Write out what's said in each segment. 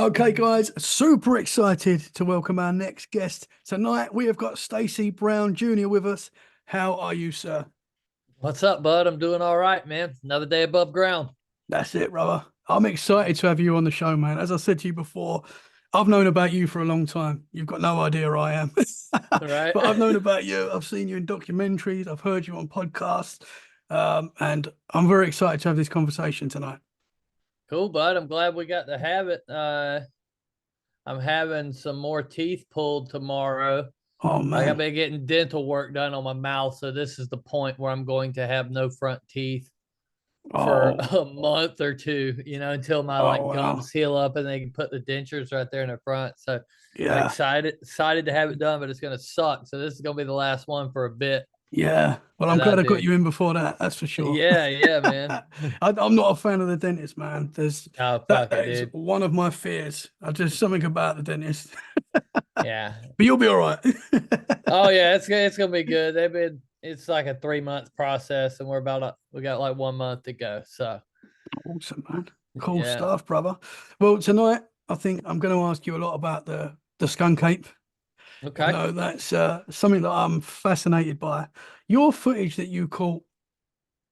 Okay, guys, super excited to welcome our next guest. Tonight, we have got Stacy Brown Jr. with us. How are you, sir? What's up, bud? I'm doing all right, man. Another day above ground. That's it, brother. I'm excited to have you on the show, man. As I said to you before, I've known about you for a long time. You've got no idea I am. All right. But I've known about you. I've seen you in documentaries. I've heard you on podcasts. And I'm very excited to have this conversation tonight. Cool, bud. I'm glad we got to have it. I'm having some more teeth pulled tomorrow. Oh, Like I've man. been getting dental work done on my mouth, so this is the point where I'm going to have no front teeth for Oh, a month or two, until my oh, like wow. gums heal up and they can put the dentures right there in the front. So I'm Yeah. excited to have it done, but it's gonna suck. So this is gonna be the last one for a bit Yeah. Well, I'm that I glad I got do. you in before that. That's for sure. Yeah, man. I'm not a fan of the dentist, man. There's Oh, that fuck it, that is dude. one of my fears. I just something about the dentist. Yeah. But you'll be all right. Oh yeah, it's gonna be good. It's like a 3 month process, and we got like 1 month to go. So Awesome, man. Cool yeah. stuff, brother. Well, tonight I think I'm going to ask you a lot about the skunk ape. I Okay. know that's something that I'm fascinated by. Your footage that you caught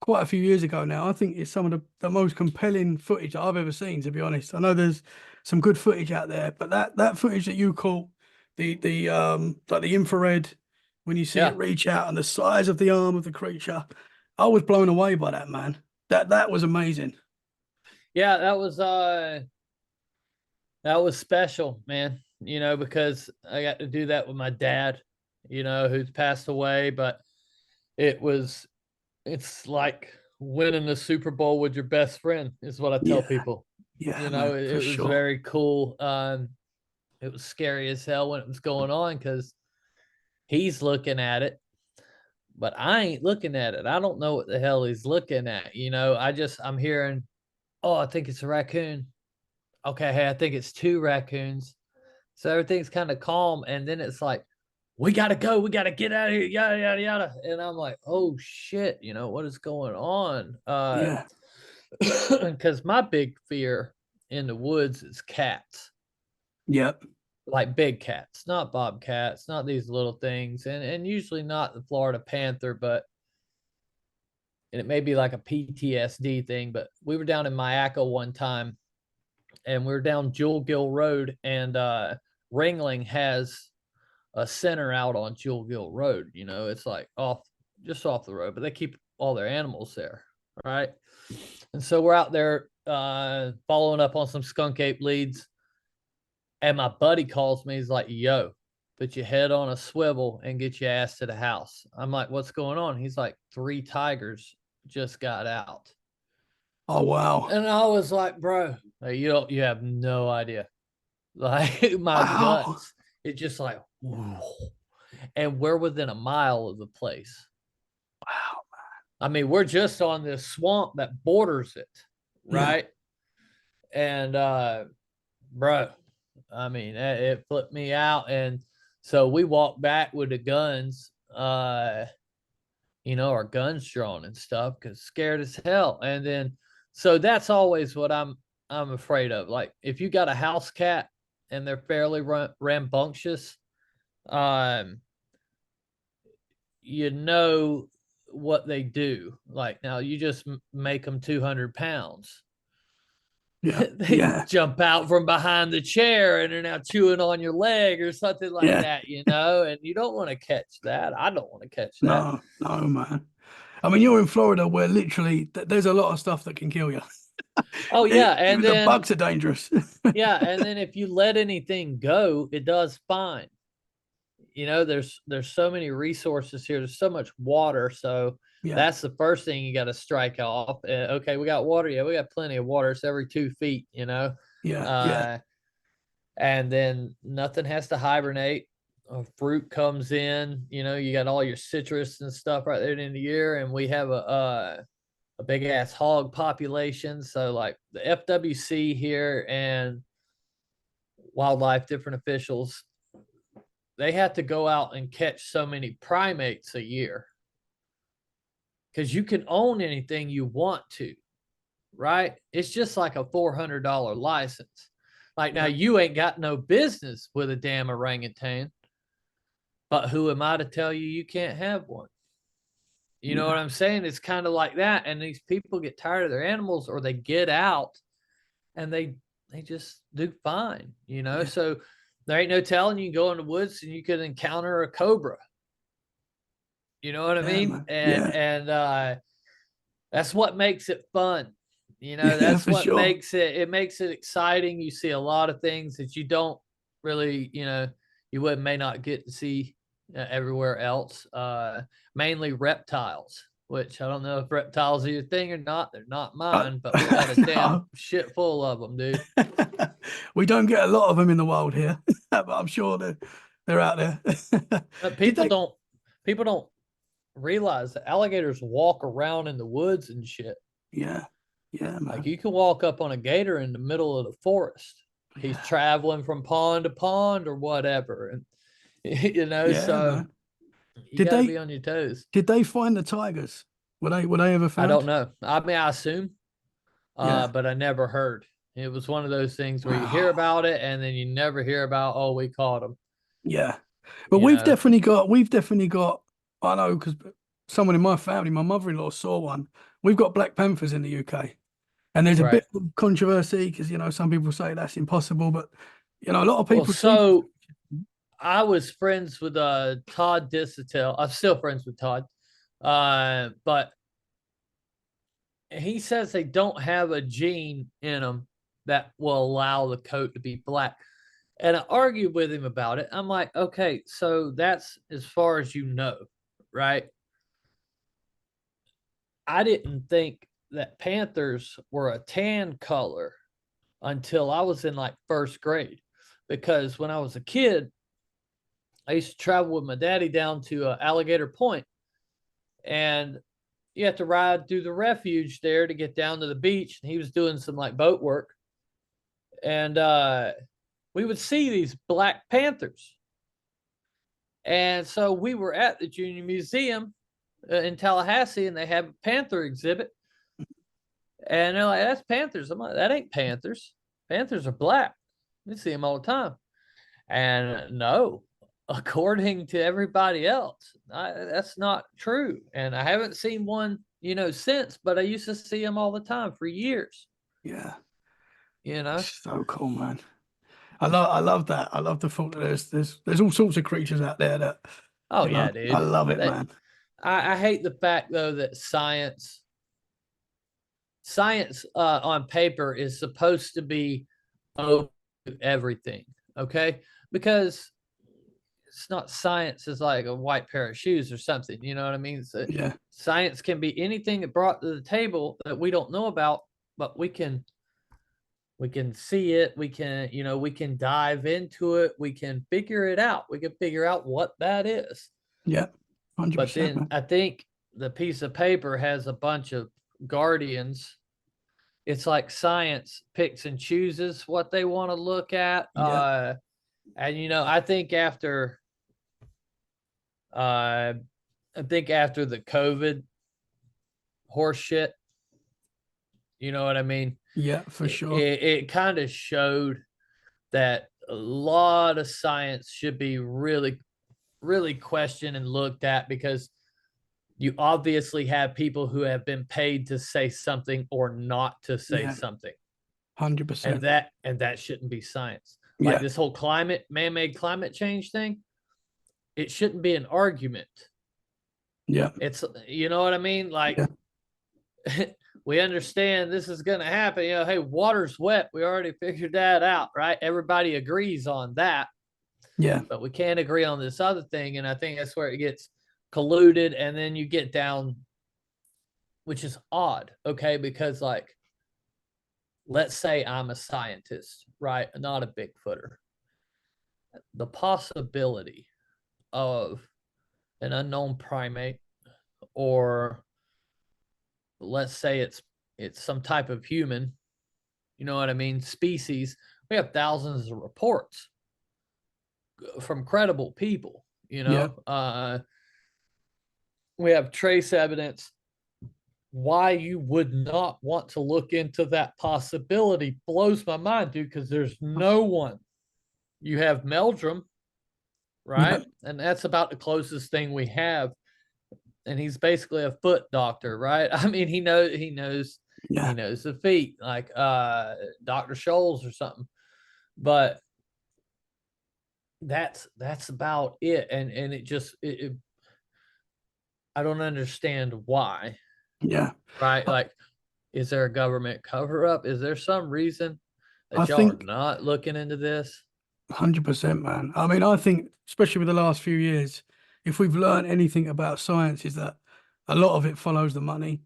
quite a few years ago now, I think is some of the most compelling footage that I've ever seen, to be honest. I know there's some good footage out there, but that footage that you caught, the like the infrared, when you see it Yeah. reach out and the size of the arm of the creature, I was blown away by that, man. That was amazing. Yeah, that was special, man. Because I got to do that with my dad, who's passed away, but it was it's like winning the Super Bowl with your best friend is what I tell Yeah, people. yeah, It, man, for it was sure. very cool. It was scary as hell when it was going on because he's looking at it, but I ain't looking at it. I don't know what the hell he's looking at. I'm hearing, oh, I think it's a raccoon. Okay, hey, I think it's two raccoons. So everything's kind of calm, and then it's like, we gotta go, we gotta get out of here, yada yada yada. And I'm like, oh shit, what is going on? Yeah, Because my big fear in the woods is cats, yep, like big cats, not bobcats, not these little things, and usually not the Florida panther, but and it may be like a PTSD thing, but we were down in Mayaca one time and we were down Jewel Gill Road, and Ringling has a center out on Jewel Gill Road. It's like just off the road, but they keep all their animals there, right? And so we're out there following up on some skunk ape leads, and my buddy calls me. He's like, "Yo, put your head on a swivel and get your ass to the house." I'm like, "What's going on?" He's like, "Three tigers just got out." oh wow, And I was like, "Bro, like, you have no idea." Like my wow, guts, it's just like, whoa. And we're within a mile of the place. wow, I mean, we're just on this swamp that borders it, yeah, right? And bro, I mean, it flipped me out. And so we walked back with the guns, our guns drawn and stuff, because scared as hell. And then so that's always what I'm afraid of. Like if you got a house cat and they're fairly rambunctious, um, you know what they do. Like now, you just make them 200 pounds. yeah, They yeah, jump out from behind the chair and they're now chewing on your leg or something like yeah. that. And you don't want to catch that. I don't want to catch that. No, no, man. I mean, you're in Florida where literally there's a lot of stuff that can kill you. Oh yeah, and Even the then bugs are dangerous. yeah, and then if you let anything go, it does fine. There's so many resources here. There's so much water, so Yeah, that's the first thing you got to strike off. Okay, we got water. Yeah, we got plenty of water. It's every 2 feet. yeah, yeah, Uh, and then nothing has to hibernate. Fruit comes in. You got all your citrus and stuff right there in the year, and we have a big ass hog population. So like the FWC here and wildlife different officials, they have to go out and catch so many primates a year because you can own anything you want to, right? It's just like a $400 license. Like now, you ain't got no business with a damn orangutan, but who am I to tell you you can't have one? You know what I'm saying? It's kind of like that. And these people get tired of their animals, or they get out and they just do fine, you know? So there ain't no telling, you can go in the woods and you could encounter a cobra. You know what I mean? Man. And that's what makes it fun. You know, Yeah, that's for what sure. makes it makes it exciting. You see a lot of things that you don't really, you would may not get to see everywhere else. Mainly reptiles, which I don't know if reptiles are your thing or not. They're not mine, but we got a damn shit full of them, dude. We don't get a lot of them in the wild here, but I'm sure they're out there. But Did they? people don't realize that alligators walk around in the woods and shit. Yeah, man. Like you can walk up on a gator in the middle of the forest. He's traveling from pond to pond or whatever, and so Man. you got to be on your toes. Did they find the tigers? Were they ever I found? don't know. I mean, I assume, Yeah. but I never heard. It was one of those things where you hear about it and then you never hear about, oh, we caught them. Yeah, but You know? we've definitely got. I know because someone in my family, my mother-in-law saw one. We've got black panthers in the UK, and there's a Right. bit of controversy because some people say that's impossible, but a lot of Well, people see. so I was friends with Todd Dissatel. I'm still friends with Todd, but he says they don't have a gene in them that will allow the coat to be black. And I argued with him about it. I'm like, okay, so that's as far as you know, right? I didn't think that panthers were a tan color until I was in like first grade. Because when I was a kid, I used to travel with my daddy down to Alligator Point, and you have to ride through the refuge there to get down to the beach. And he was doing some like boat work, and we would see these black panthers. And so we were at the Junior Museum in Tallahassee, and they have a panther exhibit. And they're like, "That's panthers." I'm like, "That ain't panthers. Panthers are black. We see them all the time." And no, according to everybody else, that's not true. And I haven't seen one, since. But I used to see them all the time for years. Yeah, You know. so cool, man. I love that. I love the thought that there's all sorts of creatures out there that Oh yeah, I dude. love it, That man. I hate the fact though that science on paper is supposed to be open to everything, okay? Because it's not science is like a white pair of shoes or something, you know what I mean? So Yeah, science can be anything that brought to the table that we don't know about, but we can see it, we can dive into it, we can figure it out. We can figure out what that is. yeah, But 100%, then man. I think the piece of paper has a bunch of guardians. It's like science picks and chooses what they want to look at. Yeah, And I think after the COVID horse shit, you know what I mean? yeah, for sure. It kind of showed that a lot of science should be really, really questioned and looked at, because you obviously have people who have been paid to say something or not to say Yeah, something. 100%. And that shouldn't be science. Like Yeah, this whole man-made climate change thing, it shouldn't be an argument. yeah, It's, you know what I mean? Like, yeah, we understand this is going to happen. Hey, water's wet. We already figured that out, right? Everybody agrees on that, yeah, but we can't agree on this other thing. And I think that's where it gets colluded. And then you get down, which is odd, okay? Because, like, let's say I'm a scientist, right? Not a Bigfooter. The possibility of an unknown primate, or let's say it's some type of human, you know what I mean, species. We have thousands of reports from credible people, yeah, we have trace evidence why you would not want to look into that possibility blows my mind, dude, because there's no one. You have Meldrum, Yeah, right? And that's about the closest thing we have. And he's basically a foot doctor, right? I mean, he yeah, knows the feet, like Dr. Scholl's or something. But that's about it. And it just I don't understand why, yeah. right? I, Like, is there a government cover up? Is there some reason I that y'all are think not looking into this? 100%, man. I mean, I think, especially with the last few years, if we've learned anything about science, is that a lot of it follows the money.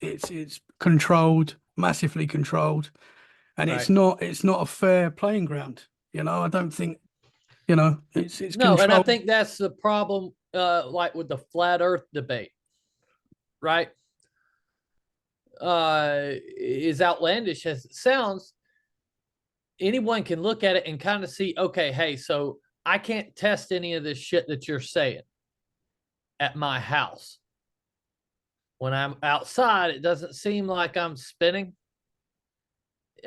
It's controlled, massively controlled, and Right. it's not a fair playing ground. I don't think, it's No, and I controlled. think that's the problem, like with the flat earth debate, right? Is outlandish as it sounds, anyone can look at it and kind of see, okay, hey, so I can't test any of this shit that you're saying at my house. When I'm outside, it doesn't seem like I'm spinning,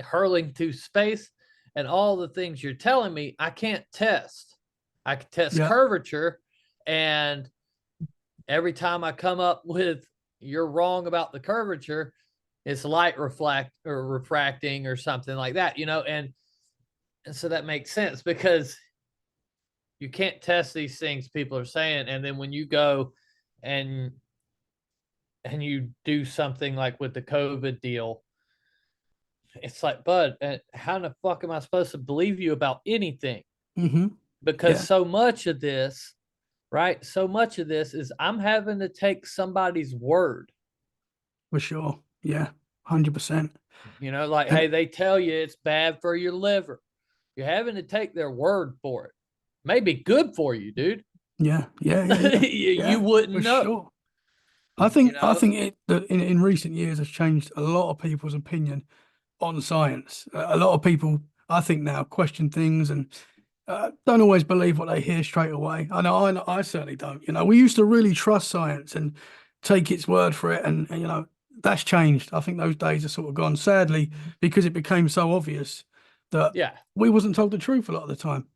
hurling through space, and all the things you're telling me, I can't test. I can test Yeah, curvature, and every time I come up with you're wrong about the curvature, it's light reflect or refracting or something like that, and so that makes sense because you can't test these things people are saying, and then when you go and you do something like with the COVID deal, it's like, bud, how the fuck am I supposed to believe you about anything? hmm Because yeah, so much of this, right? So much of this is I'm having to take somebody's word. for sure. Yeah, 100%. Like, And hey, they tell you it's bad for your liver. You're having to take their word for it. Maybe good for you, dude. yeah, yeah, yeah, yeah, You yeah, wouldn't for know, sure. you I know? think it that in recent years has changed a lot of people's opinion on science. A lot of people, I think, now question things and don't always believe what they hear straight away. I certainly don't. We used to really trust science and take its word for it, and that's changed. I think those days are sort of gone, sadly, because it became so obvious that Yeah. we wasn't told the truth a lot of the time.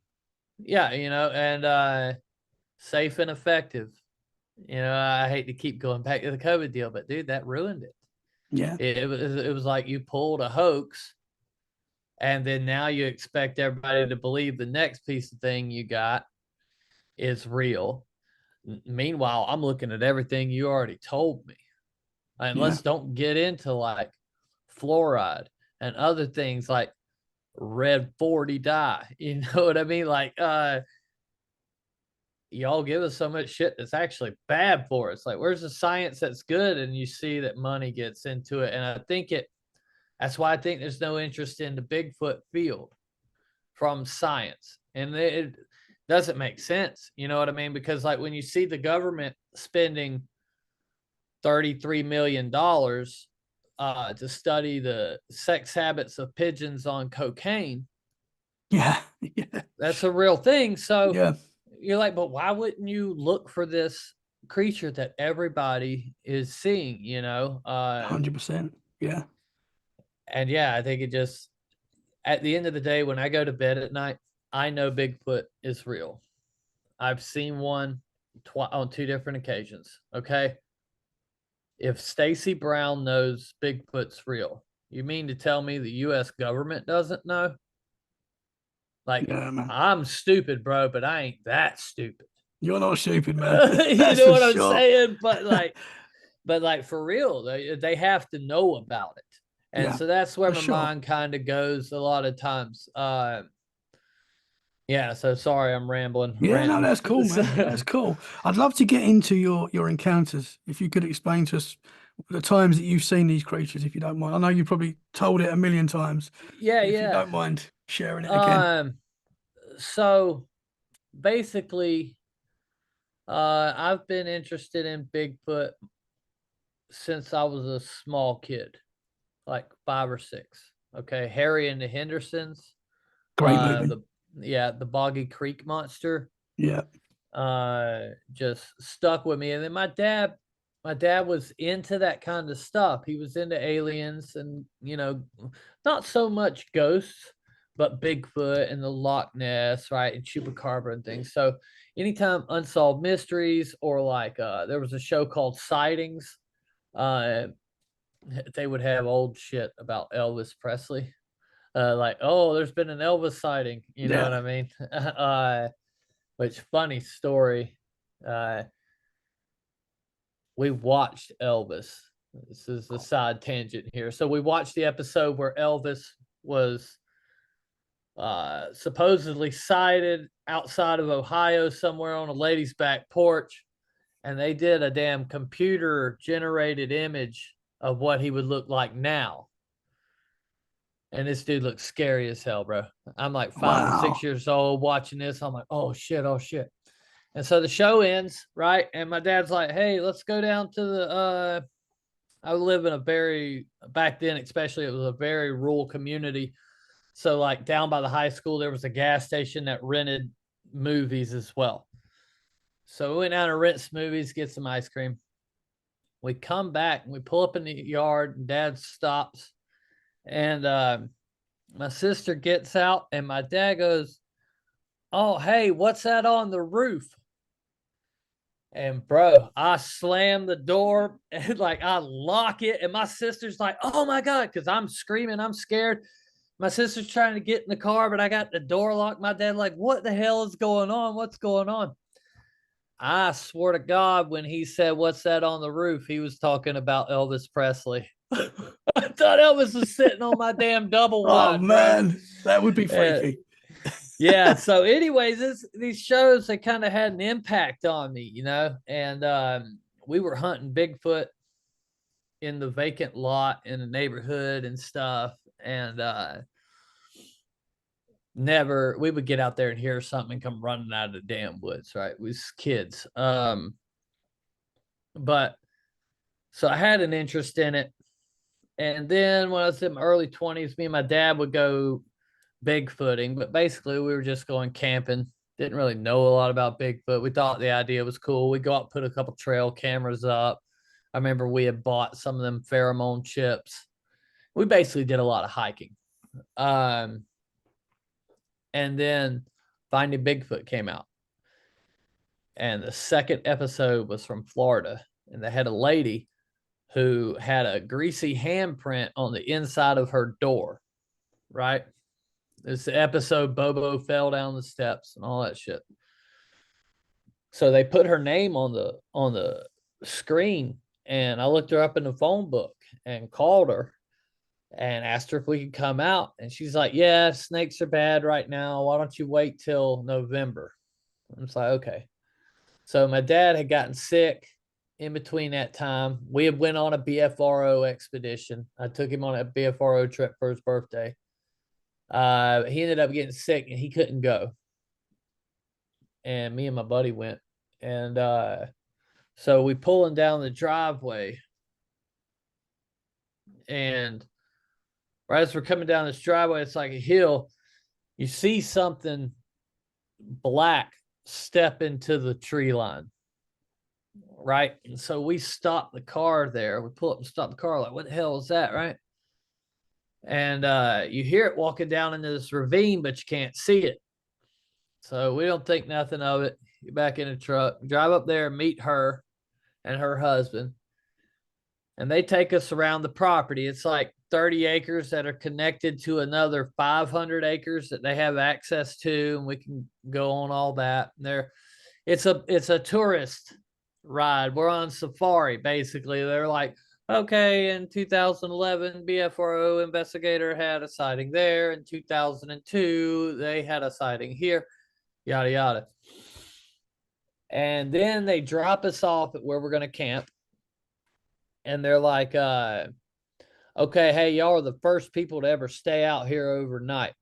Yeah, and safe and effective. I hate to keep going back to the COVID deal, but dude, that ruined it. Yeah, It was like you pulled a hoax, and then now you expect everybody to believe the next piece of thing you got is real. Meanwhile, I'm looking at everything you already told me. And yeah, let's don't get into like fluoride and other things like red 40 dye. You know what I mean? Like, y'all give us so much shit that's actually bad for us. Like, where's the science that's good? And you see that money gets into it. And that's why I think there's no interest in the Bigfoot field from science. And it doesn't make sense. You know what I mean? Because like when you see the government spending $33 million to study the sex habits of pigeons on cocaine, yeah, yeah, that's a real thing. So yeah, you're like, but why wouldn't you look for this creature that everybody is seeing, 100%. Yeah, And yeah, I think it just, at the end of the day, when I go to bed at night, I know Bigfoot is real. I've seen one on two different occasions. Okay. If Stacy Brown knows Bigfoot's real, you mean to tell me the US government doesn't know? Like, yeah, man. I'm stupid, bro, but I ain't that stupid. You're not stupid, man. You That's know for what I'm sure. saying? But for real, they have to know about it. And Yeah, so that's where for my sure. mind kind of goes a lot of times. Yeah, so sorry I'm rambling, Yeah, no, ranting. that's cool, man. That's cool. I'd love to get into your encounters. If you could explain to us the times that you've seen these creatures, if you don't mind. I know you probably told it a million times, Yeah, but if you yeah. don't mind sharing it again. Um, so basically, I've been interested in Bigfoot since I was a small kid, like 5 or 6. Okay, Harry and the Hendersons, Great movie. the Boggy Creek monster, Yeah, just stuck with me. And then my dad, my dad was into that kind of stuff. He was into aliens and, not so much ghosts, but Bigfoot and the Loch Ness, right? And Chupacabra and things. So anytime unsolved mysteries or like there was a show called Sightings, uh they would have old shit about Elvis Presley. Like, oh, there's been an Elvis sighting, you know what Yeah. I mean? Which funny story. Uh we watched Elvis. This is the side tangent here. So we watched the episode where Elvis was supposedly sighted outside of Ohio somewhere on a lady's back porch, and they did a damn computer generated image of what he would look like now. And this dude looks scary as hell, bro. I'm like 5 or 6 Wow. years old watching this. I'm like, oh shit, oh shit. And so the show ends, right? And my dad's like, hey, let's go down to the I live in a very, back then especially, it was a very rural community. So like down by the high school, there was a gas station that rented movies as well. So we went down to rent some movies, get some ice cream. We come back and we pull up in the yard and dad stops. And my sister gets out and my dad goes, oh, hey, what's that on the roof? And bro, I slam the door and like I lock it. And my sister's like, oh my God, because I'm screaming, I'm scared. My sister's trying to get in the car, but I got the door locked. My dad, like, what the hell is going on? What's going on? I swear to God, when he said, what's that on the roof? He was talking about Elvis Presley. I thought Elvis was sitting on my damn double Oh wide, bro. man, that would be Uh, freaky. yeah. So, anyways, these shows, they kind of had an impact on me, and we were hunting Bigfoot in the vacant lot in the neighborhood and stuff. And never, we would get out there and hear something and come running out of the damn woods, right? We was kids. But so I had an interest in it. And then when I was in my early 20s, me and my dad would go Bigfooting, but basically we were just going camping. Didn't really know a lot about Bigfoot. We thought the idea was cool. We go out and put a couple trail cameras up. I remember we had bought some of them pheromone chips. We basically did a lot of hiking. Um, and then Finding Bigfoot came out. And the second episode was from Florida. And they had a lady who had a greasy handprint on the inside of her door, right? This episode, Bobo fell down the steps and all that shit. So they put her name on the screen, and I looked her up in the phone book and called her and asked her if we could come out. And she's like, yeah, snakes are bad right now. Why don't you wait till November? I'm just like, okay. So my dad had gotten sick in between that time. We had went on a BFRO expedition. I took him on a BFRO trip for his birthday. He ended up getting sick and he couldn't go. And me and my buddy went. And so we pulling down the driveway. And right as we're coming down this driveway, it's like a hill. You see something black step into the tree line. Right. And so we stop the car there. We pull up and stop the car, like, what the hell is that? Right. And you hear it walking down into this ravine, but you can't see it. So we don't think nothing of it. Get back in the truck, drive up there, meet her and her husband. And they take us around the property. It's like 30 acres that are connected to another 500 acres that they have access to, and we can go on all that. And it's a tourist ride. We're on safari, basically. They're like, okay, in 2011, BFRO investigator had a sighting there. In 2002, they had a sighting here, yada, yada. And then they drop us off at where we're going to camp. And they're like, okay, hey, y'all are the first people to ever stay out here overnight.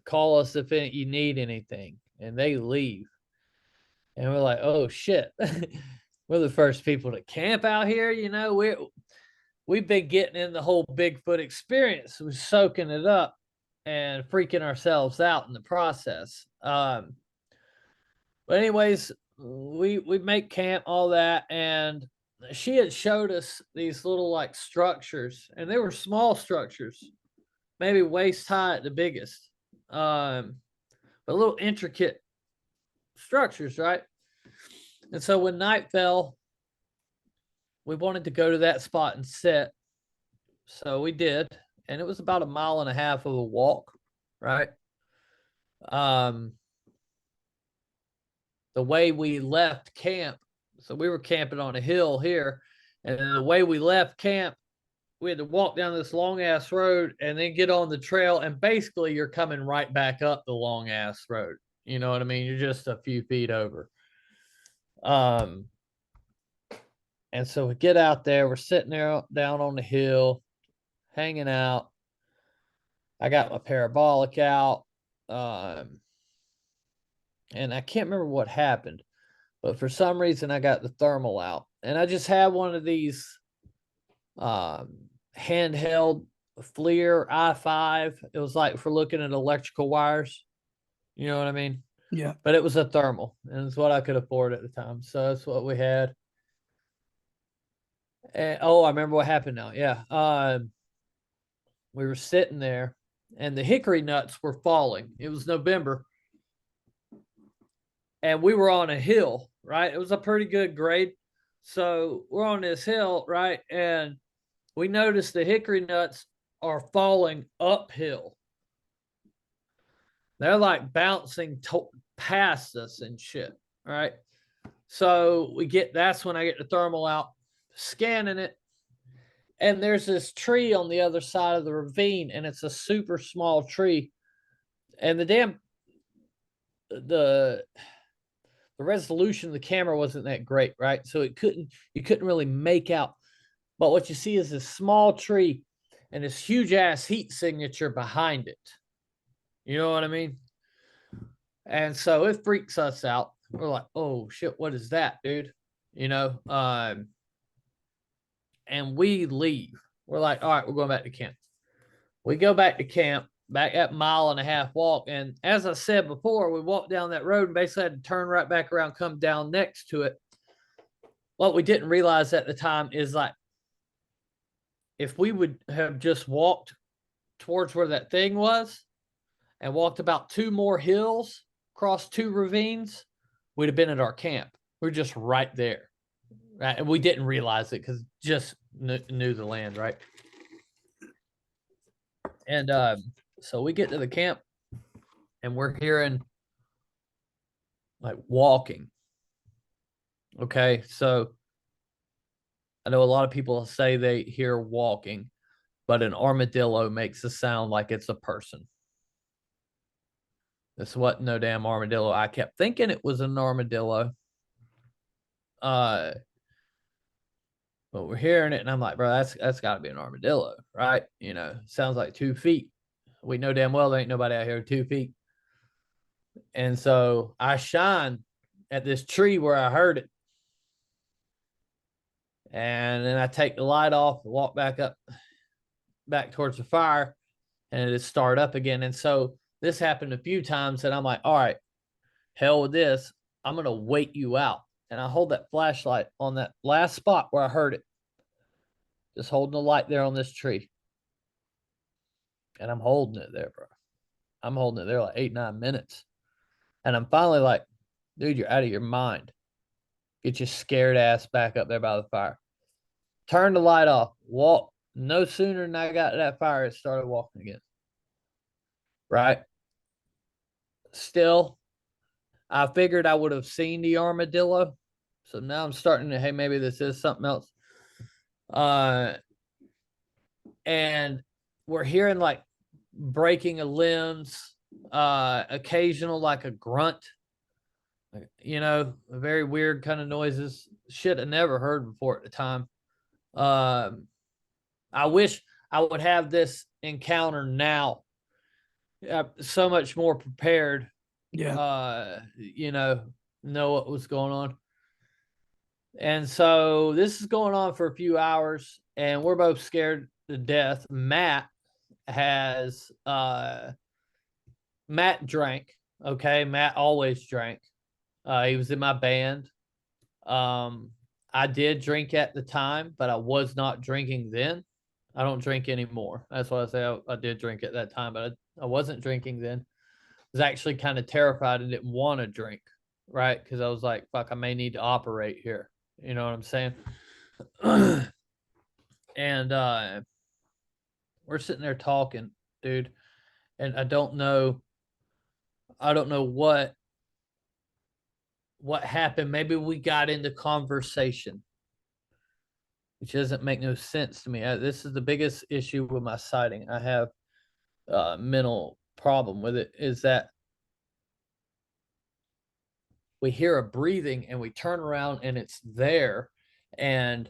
Call us if you need anything. And they leave. And we're like, oh, shit. We're the first people to camp out here. We've been getting in the whole Bigfoot experience. We're soaking it up and freaking ourselves out in the process. But anyways, we make camp, all that, and she had showed us these little like structures, and they were small structures, maybe waist high at the biggest, but little intricate structures, right? And so when night fell, we wanted to go to that spot and sit. So we did, and it was about a mile and a half of a walk, right? Um, the way we left camp, so we were camping on a hill here, and then the way we left camp, we had to walk down this long ass road and then get on the trail, and basically you're coming right back up the long ass road. You know what I mean? You're just a few feet over. Um, and so we get out there, we're sitting there down on the hill, hanging out. I got my parabolic out. And I can't remember what happened, but for some reason I got the thermal out, and I just had one of these handheld FLIR i5. It was like for looking at electrical wires. You know what I mean? Yeah. But it was a thermal, and it's what I could afford at the time. So that's what we had. And, oh, I remember what happened now. Yeah. We were sitting there, and the hickory nuts were falling. It was November, and we were on a hill, right? It was a pretty good grade. So we're on this hill, right? And we noticed the hickory nuts are falling uphill. They're like bouncing past us and shit, right? So that's when I get the thermal out, scanning it. And there's this tree on the other side of the ravine, and it's a super small tree. And the resolution of the camera wasn't that great, right? So you couldn't really make out. But what you see is this small tree and this huge ass heat signature behind it. You know what I mean? And so it freaks us out. We're like, oh shit, what is that, dude? You know, and we leave. We're like, all right, we're going back to camp. We go back to camp, back that mile and a half walk. And as I said before, we walked down that road and basically had to turn right back around, come down next to it. What we didn't realize at the time is like, if we would have just walked towards where that thing was and walked about 2 more hills, crossed 2 ravines, we'd have been at our camp. We're just right there. Right? And we didn't realize it because just knew the land, right? And so we get to the camp and we're hearing like walking. Okay, so I know a lot of people say they hear walking, but an armadillo makes a sound like it's a person. This wasn't no damn armadillo. I kept thinking it was an armadillo. But we're hearing it, and I'm like, bro, that's got to be an armadillo, right? You know, sounds like 2 feet. We know damn well there ain't nobody out here 2 feet. And so I shine at this tree where I heard it. And then I take the light off, walk back towards the fire, and it start up again. And so this happened a few times, and I'm like, all right, hell with this. I'm going to wait you out. And I hold that flashlight on that last spot where I heard it. Just holding the light there on this tree. And I'm holding it there, bro. I'm holding it there like 8-9 minutes. And I'm finally like, dude, you're out of your mind. Get your scared ass back up there by the fire. Turn the light off. Walk. No sooner than I got to that fire, it started walking again. Right? Still, I figured I would have seen the armadillo. So now I'm starting to, hey, maybe this is something else. And we're hearing like breaking of limbs, occasional like a grunt, you know, very weird kind of noises. Shit I never heard before at the time. I wish I would have this encounter now. So much more prepared. Yeah. You know what was going on. And so this is going on for a few hours, and we're both scared to death. Matt drank. Okay, Matt always drank. He was in my band. I did drink at the time, but I was not drinking then. I don't drink anymore. That's why I say I did drink at that time, but I wasn't drinking then. I was actually kind of terrified and didn't want to drink, right? Because I was like, fuck, I may need to operate here. You know what I'm saying? And we're sitting there talking, dude, and I don't know what happened. Maybe we got into conversation, which doesn't make no sense to me. This is the biggest issue with my sighting. I have a mental problem with it, is that we hear a breathing and we turn around and it's there, and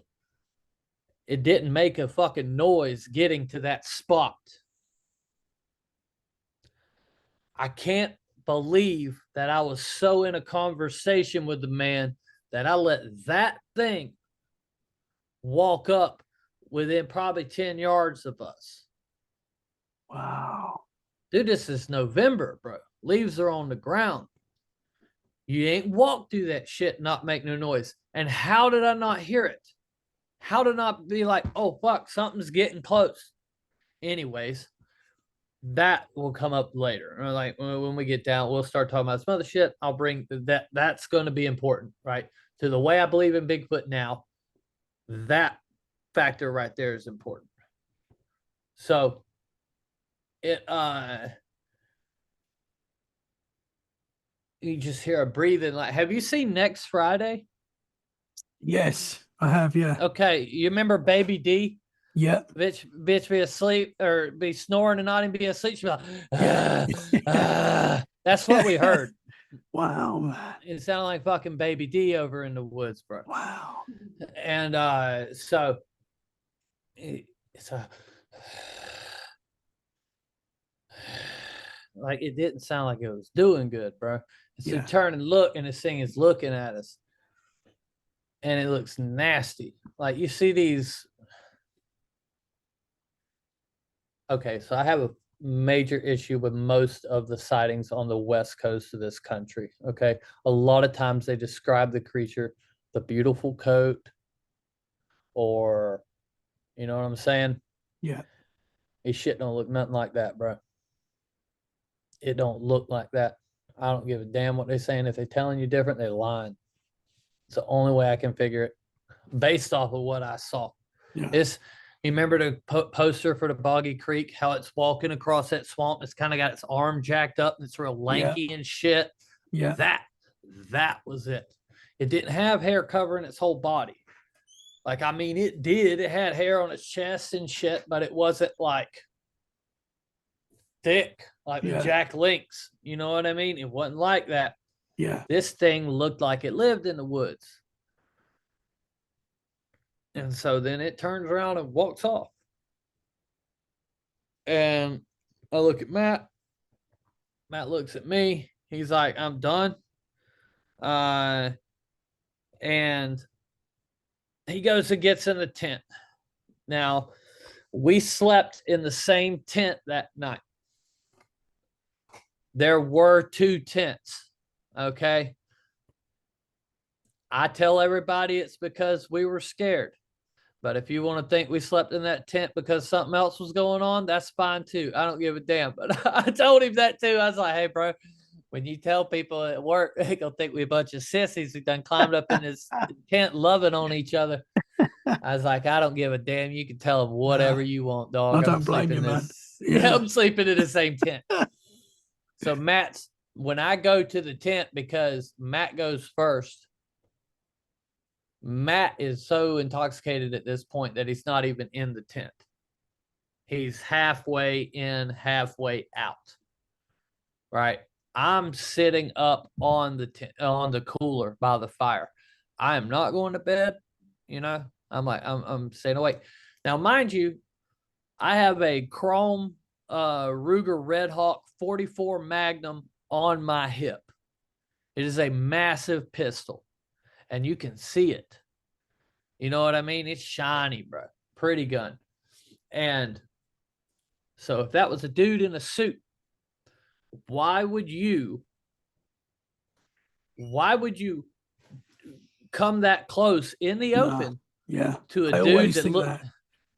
it didn't make a fucking noise getting to that spot. I can't believe that I was so in a conversation with the man that I let that thing walk up within probably 10 yards of us. Wow. Dude, this is November, bro. Leaves are on the ground. You ain't walk through that shit and not make no noise. And how did I not hear it? How did I not be like, oh, fuck, something's getting close? Anyways, that will come up later. Like when we get down, we'll start talking about some other shit. I'll bring that. That's going to be important, right? To the way I believe in Bigfoot now, that factor right there is important. So it you just hear a breathing. Like, have you seen Next Friday? Yes, I have. Yeah. Okay, you remember Baby D? Yeah. Bitch be asleep or be snoring and not even be asleep. She'd be like, Yeah. that's what we heard. Wow, man. It sounded like fucking Baby D over in the woods, bro. Wow. And so it's a like, it didn't sound like it was doing good, bro. So Yeah. turn and look, and this thing is looking at us, and it looks nasty. Like, you see these. Okay, so I have a major issue with most of the sightings on the west coast of this country. Okay, a lot of times they describe the creature, the beautiful coat, or, you know what I'm saying? Yeah. This shit don't look nothing like that, bro. It don't look like that. I don't give a damn what they're saying. If they're telling you different, they're lying. It's the only way I can figure it, based off of what I saw. Yeah. It's, you remember the poster for the Boggy Creek, how it's walking across that swamp? It's kind of got its arm jacked up and it's real lanky and shit. Yeah. That was it. It didn't have hair covering its whole body. Like, I mean, it did. It had hair on its chest and shit, but it wasn't like thick like the Jack Lynx. You know what I mean? It wasn't like that. Yeah. This thing looked like it lived in the woods. And so then it turns around and walks off. And I look at Matt. Matt looks at me. He's like, I'm done. And he goes and gets in the tent. Now, we slept in the same tent that night. There were 2 tents. Okay. I tell everybody it's because we were scared. But if you want to think we slept in that tent because something else was going on, that's fine too. I don't give a damn. But I told him that too. I was like, hey, bro, when you tell people at work, they're going to think we a bunch of sissies who done climbed up in this tent loving on each other. I was like, I don't give a damn. You can tell them whatever you want, dog. I don't blame you, man. Yeah, I'm sleeping in the same tent. So when I go to the tent, because Matt goes first, Matt is so intoxicated at this point that he's not even in the tent. He's halfway in, halfway out. Right? I'm sitting up on the on the cooler by the fire. I am not going to bed. You know, I'm staying awake. Now, mind you, I have a chrome Ruger Red Hawk 44 Magnum on my hip. It is a massive pistol, and you can see it. You know what I mean? It's shiny, bro. Pretty gun. And so if that was a dude in a suit, why would you come that close in the No. open Yeah. to a I dude always that think look that.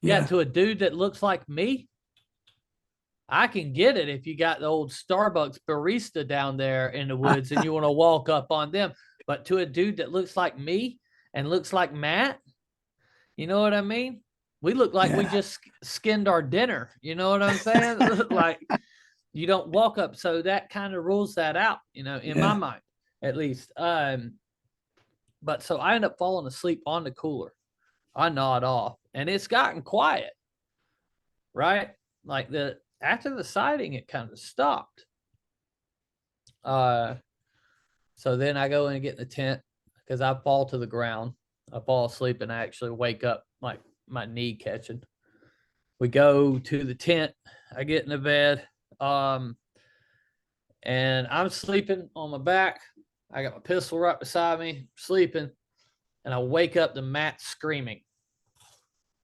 yeah, Yeah. to a dude that looks like me. I can get it if you got the old Starbucks barista down there in the woods and you want to walk up on them. But to a dude that looks like me and looks like Matt, you know what I mean? We look like we Yeah. just skinned our dinner. You know what I'm saying? Like, you don't walk up. So that kind of rules that out, you know, in my Yeah. mind, at least. But so I end up falling asleep on the cooler. I nod off and it's gotten quiet, right? Like after the sighting, it kind of stopped. So then I go in and get in the tent because I fall to the ground. I fall asleep and I actually wake up like my knee catching. We go to the tent. I get in the bed. And I'm sleeping on my back. I got my pistol right beside me, sleeping, and I wake up to Matt screaming,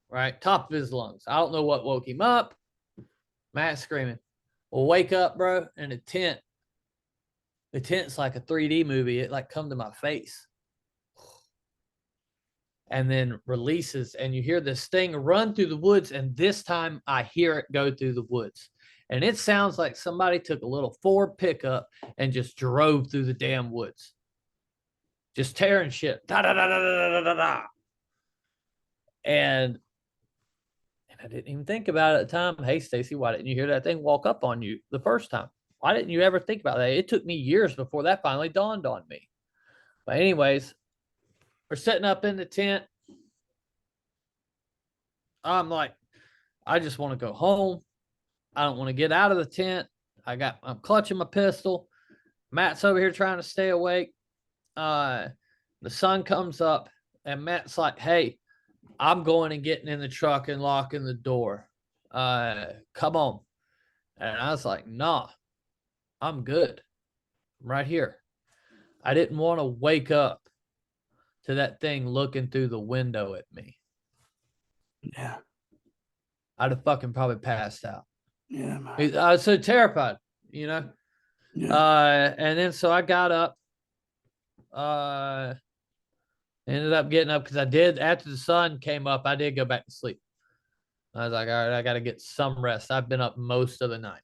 right? Top of his lungs. I don't know what woke him up. Matt screaming. Well, wake up, bro, in the tent. The tent's like a 3D movie. It like come to my face. And then releases, and you hear this thing run through the woods, and this time I hear it go through the woods. And it sounds like somebody took a little Ford pickup and just drove through the damn woods. Just tearing shit. Da, da, da, da, da, da, da, da. And I didn't even think about it at the time. Hey, Stacy, why didn't you hear that thing walk up on you the first time? Why didn't you ever think about that? It took me years before that finally dawned on me. But anyways, we're sitting up in the tent. I'm like, I just want to go home. I don't want to get out of the tent. I'm clutching my pistol. Matt's over here trying to stay awake. The sun comes up and Matt's like, hey, I'm going and getting in the truck and locking the door. Come on. And I was like, nah, I'm good. I'm right here. I didn't want to wake up to that thing looking through the window at me. Yeah. I'd have fucking probably passed out. Yeah, man. I was so terrified, you know? Yeah. And then so I got up, ended up getting up because I did, after the sun came up, I did go back to sleep. I was like, all right, I got to get some rest. I've been up most of the night.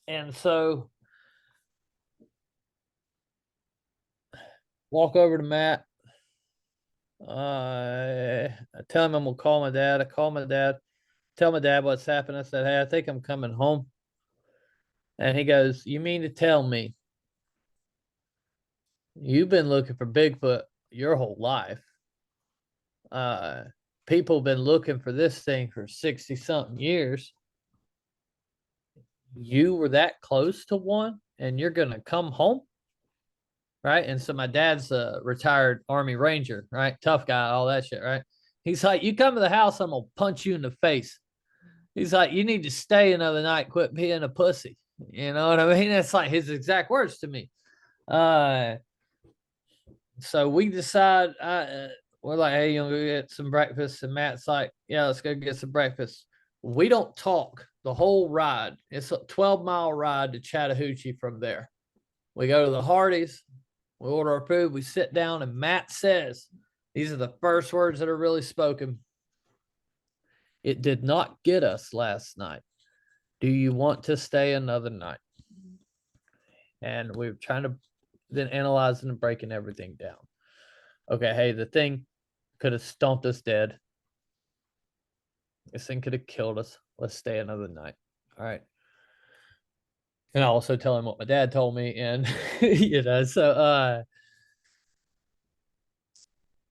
And so walk over to Matt. I tell him I'm gonna call my dad. I call my dad, tell my dad what's happened. I said, hey, I think I'm coming home. And he goes, you mean to tell me you've been looking for Bigfoot your whole life? People have been looking for this thing for 60 something years. You were that close to one and you're gonna come home? Right. And so my dad's a retired Army Ranger, right? Tough guy, all that shit, right? He's like, you come to the house, I'm gonna punch you in the face. He's like, you need to stay another night, quit being a pussy. You know what I mean? That's like his exact words to me. So we decide, we're like, hey, you want to go get some breakfast? And Matt's like, yeah, let's go get some breakfast. We don't talk the whole ride. It's a 12-mile ride to Chattahoochee from there. We go to the Hardee's, we order our food, we sit down, and Matt says, these are the first words that are really spoken. It did not get us last night. Do you want to stay another night? And we were trying to then analyzing and breaking everything down. Okay, hey, the thing could have stomped us dead. This thing could have killed us. Let's stay another night. All right. And I also tell him what my dad told me. And, you know, so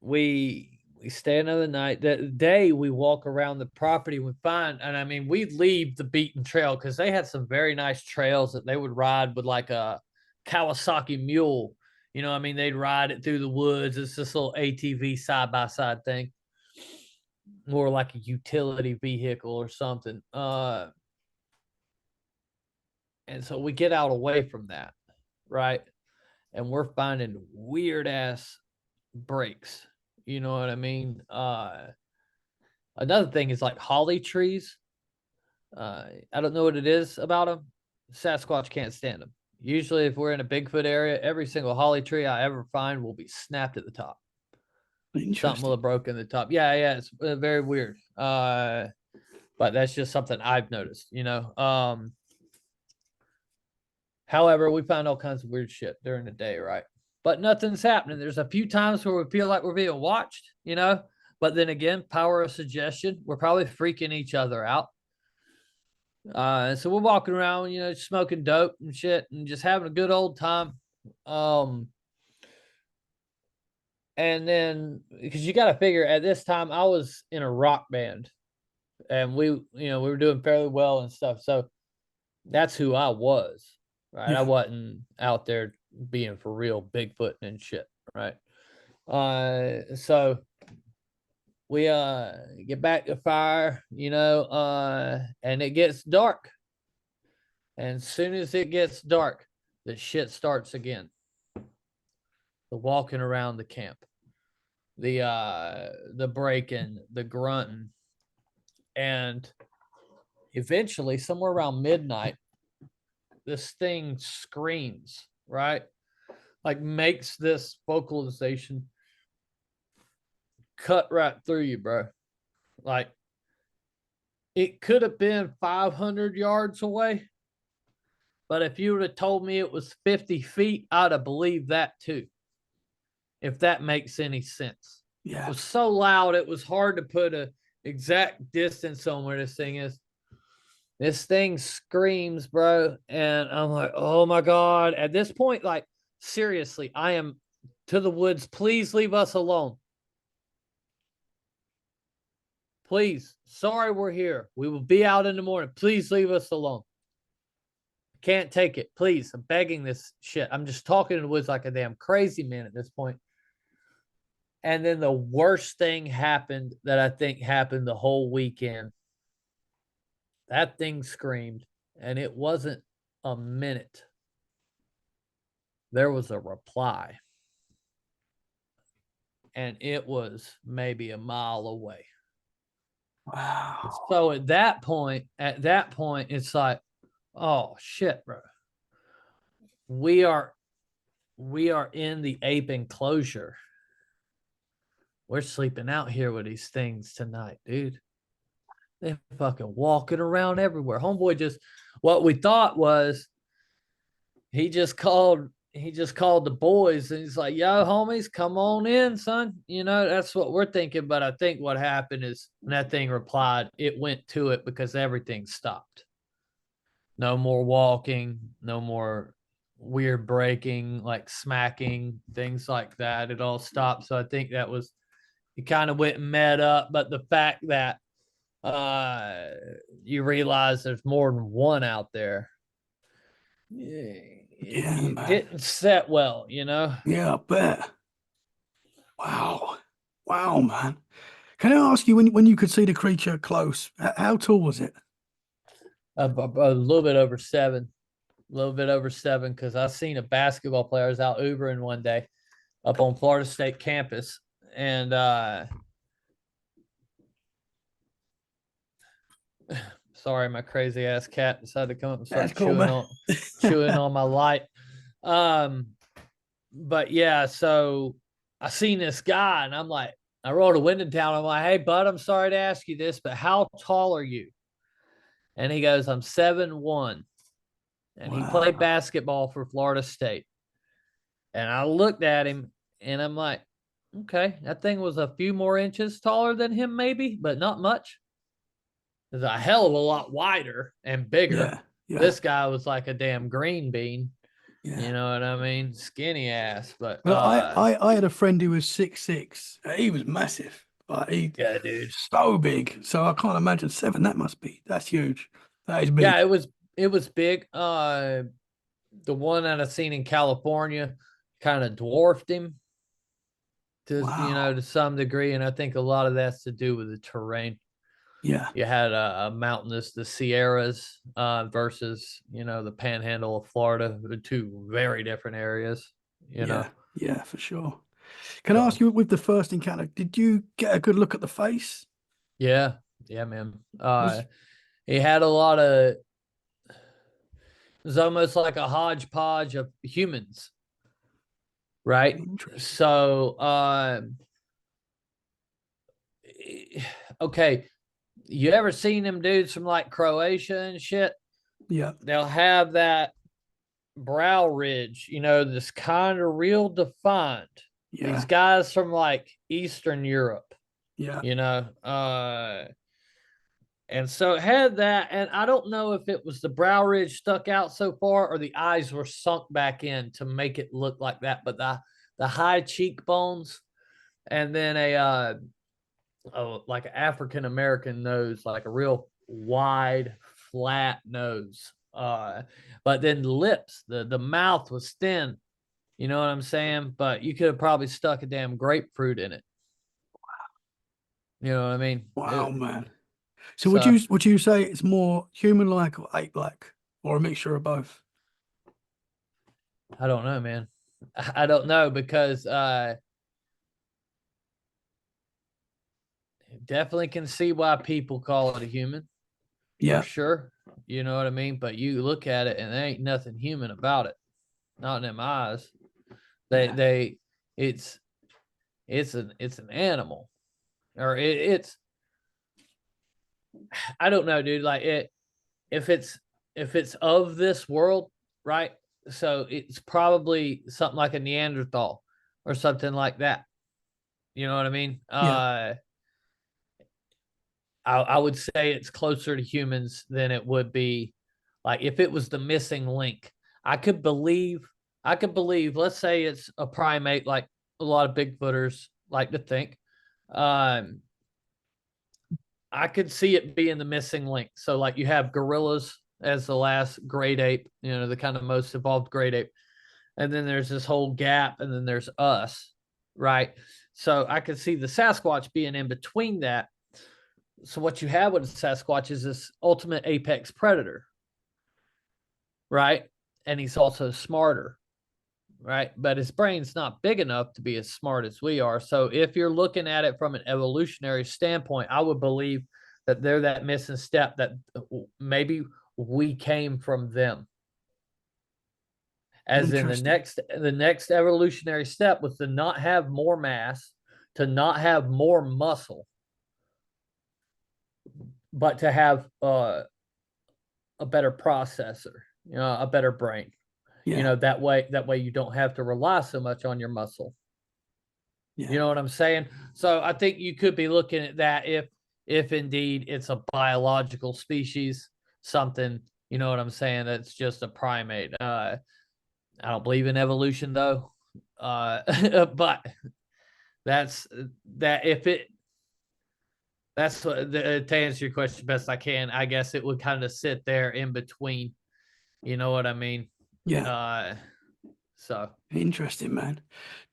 we stay another night. The day we walk around the property, we find, and I mean, we leave the beaten trail because they had some very nice trails that they would ride with like a Kawasaki mule. You know, I mean, they'd ride it through the woods. It's this little ATV side by side thing, more like a utility vehicle or something. And so we get out away from that, right? And we're finding weird ass breaks. You know what I mean? Another thing is like holly trees. I don't know what it is about them. Sasquatch can't stand them. Usually if we're in a Bigfoot area, every single holly tree I ever find will be snapped at the top. Something will Interesting. have broken the top. Yeah, it's very weird. But that's just something I've noticed, you know. However, we find all kinds of weird shit during the day, right? But nothing's happening. There's a few times where we feel like we're being watched, you know. But then again, power of suggestion. We're probably freaking each other out. So we're walking around, you know, smoking dope and shit, and just having a good old time. And then because you got to figure at this time I was in a rock band, and we were doing fairly well and stuff. So that's who I was, right? I Yeah. wasn't out there being for real Bigfoot and shit, right? So we get back to fire, and it gets dark. And as soon as it gets dark, the shit starts again. The walking around the camp, the breaking, the grunting, and eventually, somewhere around midnight, this thing screams, right? Like makes this vocalization cut right through you, bro. Like it could have been 500 yards away, but if you would have told me it was 50 feet, I'd have believed that too. If that makes any sense. Yeah. It was so loud, it was hard to put a exact distance on where this thing is. This thing screams, bro. And I'm like, oh my God. At this point, like, seriously, I am to the woods. Please leave us alone. Please. Sorry, we're here. We will be out in the morning. Please leave us alone. Can't take it. Please. I'm begging this shit. I'm just talking in the woods like a damn crazy man at this point. And then the worst thing happened that I think happened the whole weekend. That thing screamed, and it wasn't a minute. There was a reply, and it was maybe a mile away. Wow. So at that point, it's like, oh shit, bro. We are in the ape enclosure. We're sleeping out here with these things tonight, dude. They're fucking walking around everywhere. Homeboy just, what we thought was he just called the boys, and he's like, yo, homies, come on in, son. That's what we're thinking. But I think what happened is when that thing replied, it went to it because everything stopped. No more walking, no more weird breaking, like smacking, things like that. It all stopped. So I think that was, it kind of went and met up. But the fact that you realize there's more than one out there, Yeah, it man. didn't set well, Yeah, I bet. Wow. Wow, man. Can I ask you when you could see the creature close, how tall was it? A little bit over 7, because I seen a basketball player. I was out Ubering one day up on Florida State campus, and sorry, my crazy ass cat decided to come up and start That's cool, man. chewing on my light. But yeah, so I seen this guy, and I'm like, I rode a window down. I'm like, hey, bud, I'm sorry to ask you this, but how tall are you? And he goes, I'm 7'1". And he played Wow. basketball for Florida State. And I looked at him, and I'm like, okay, that thing was a few more inches taller than him, maybe, but not much. It's a hell of a lot wider and bigger. Yeah. Yeah. This guy was like a damn green bean. You Yeah. know what I mean? Skinny ass, but Well, I had a friend who was 6'6". He was massive. Like he yeah, dude. so big. So I can't imagine 7. That's huge. That is Yeah, big. it was big. The one that I seen in California kind of dwarfed him Wow. to some degree, and I think a lot of that's to do with the terrain. Yeah. You had a mountainous, the Sierras versus the Panhandle of Florida, the two very different areas. You know, Yeah. Yeah, for sure. Can I ask so you, with the first encounter, did you get a good look at the face? yeah, man. Was He had a lot of It's almost like a hodgepodge of humans, right? Interesting. So, okay, you ever seen them dudes from like Croatia and shit? Yeah. They'll have that brow ridge, this kind of real defined. These Yeah. guys from like Eastern Europe, Yeah. you know, and so it had that, and I don't know if it was the brow ridge stuck out so far or the eyes were sunk back in to make it look like that. But the high cheekbones, and then like an African American nose, like a real wide, flat nose. But then the lips, the mouth was thin. You know what I'm saying? But you could have probably stuck a damn grapefruit in it. You know what I mean? Wow, man. So So would you say it's more human-like or ape-like, or a mixture of both? I don't know, man. I don't know because definitely can see why people call it a human for Yeah. sure. You know what I mean? But you look at it and there ain't nothing human about it. Not in them eyes. They Yeah. they it's it's an animal. Or it's I don't know, dude. Like if it's if it's of this world, right? So it's probably something like a Neanderthal or something like that. You know what I mean? Yeah. I would say it's closer to humans than it would be like if it was the missing link. I could believe, let's say it's a primate like a lot of Bigfooters like to think. Um, I could see it being the missing link. So like you have gorillas as the last great ape, the kind of most evolved great ape. And then there's this whole gap, and then there's us, right? So I could see the Sasquatch being in between that. So what you have with a Sasquatch is this ultimate apex predator, right? And he's also smarter, right? But his brain's not big enough to be as smart as we are. So if you're looking at it from an evolutionary standpoint, I would believe that they're that missing step that maybe we came from them. As in Interesting. the next evolutionary step was to not have more mass, to not have more muscle, but to have a better processor, a better brain. Yeah. That way you don't have to rely so much on your muscle. You Yeah. know what I'm saying? So I think you could be looking at that if indeed it's a biological species, something, you know what I'm saying, that's just a primate. I don't believe in evolution though. But that's that if it that's what to answer your question best I can, I guess it would kind of sit there in between. You know what I mean? Yeah. Uh so Interesting, man.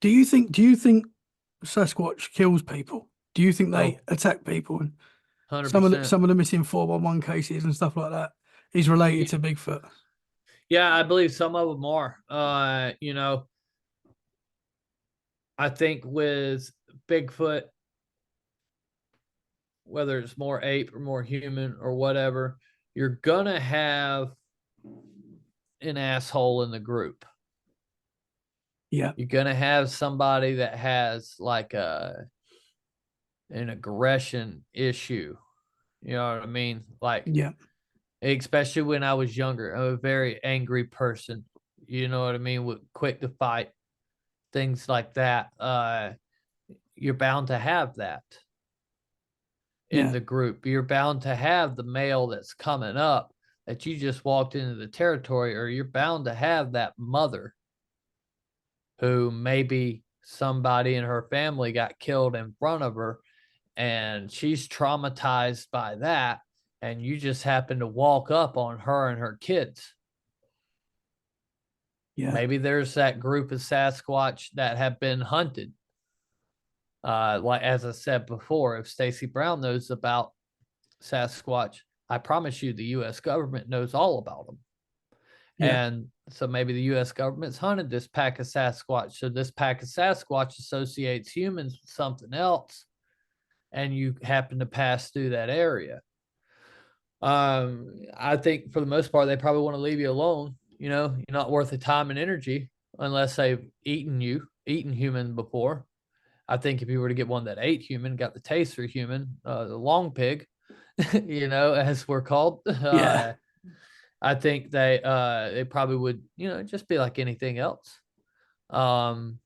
Do you think Sasquatch kills people? Do you think they oh, attack people? And 100%. some of the missing 411 cases and stuff like that is related Yeah, to Bigfoot. yeah, I believe some of them are. I think with Bigfoot, whether it's more ape or more human or whatever, you're gonna have an asshole in the group. Yeah. You're gonna have somebody that has like an aggression issue. You know what I mean? Like, Yeah. especially when I was younger, I'm a very angry person. You know what I mean? Quick to fight, things like that. You're bound to have that in Yeah. the group. You're bound to have the male that's coming up that you just walked into the territory, or you're bound to have that mother who maybe somebody in her family got killed in front of her and she's traumatized by that. And you just happen to walk up on her and her kids. Yeah. Maybe there's that group of Sasquatch that have been hunted. Like as I said before, if Stacy Brown knows about Sasquatch, I promise you the US government knows all about them. Yeah. And so maybe the US government's hunted this pack of Sasquatch. So this pack of Sasquatch associates humans with something else, and you happen to pass through that area. I think for the most part, they probably want to leave you alone. you're not worth the time and energy unless they've eaten human before. I think if you were to get one that ate human, got the taste for human, the long pig, as we're called, Yeah. I think they probably would, just be like anything else. Um,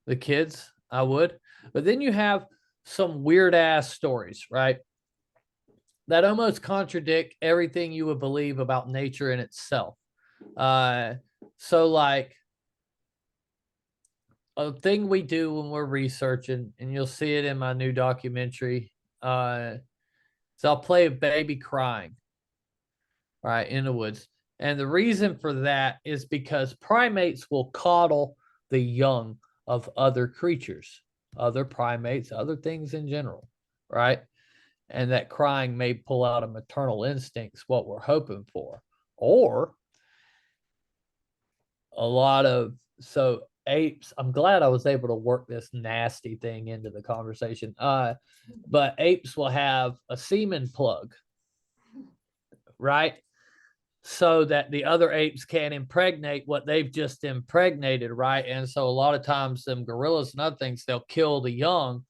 the kids, I would. But then you have some weird ass stories, right? That almost contradict everything you would believe about nature in itself. So like a thing we do when we're researching, and you'll see it in my new documentary. So I'll play a baby crying, right, in the woods. And the reason for that is because primates will coddle the young of other creatures, other primates, other things in general, right? And that crying may pull out a maternal instincts, what we're hoping for. Or a lot of, so apes, I'm glad I was able to work this nasty thing into the conversation. But apes will have a semen plug, right? So that the other apes can impregnate what they've just impregnated, right? And so a lot of times them gorillas and other things, they'll kill the young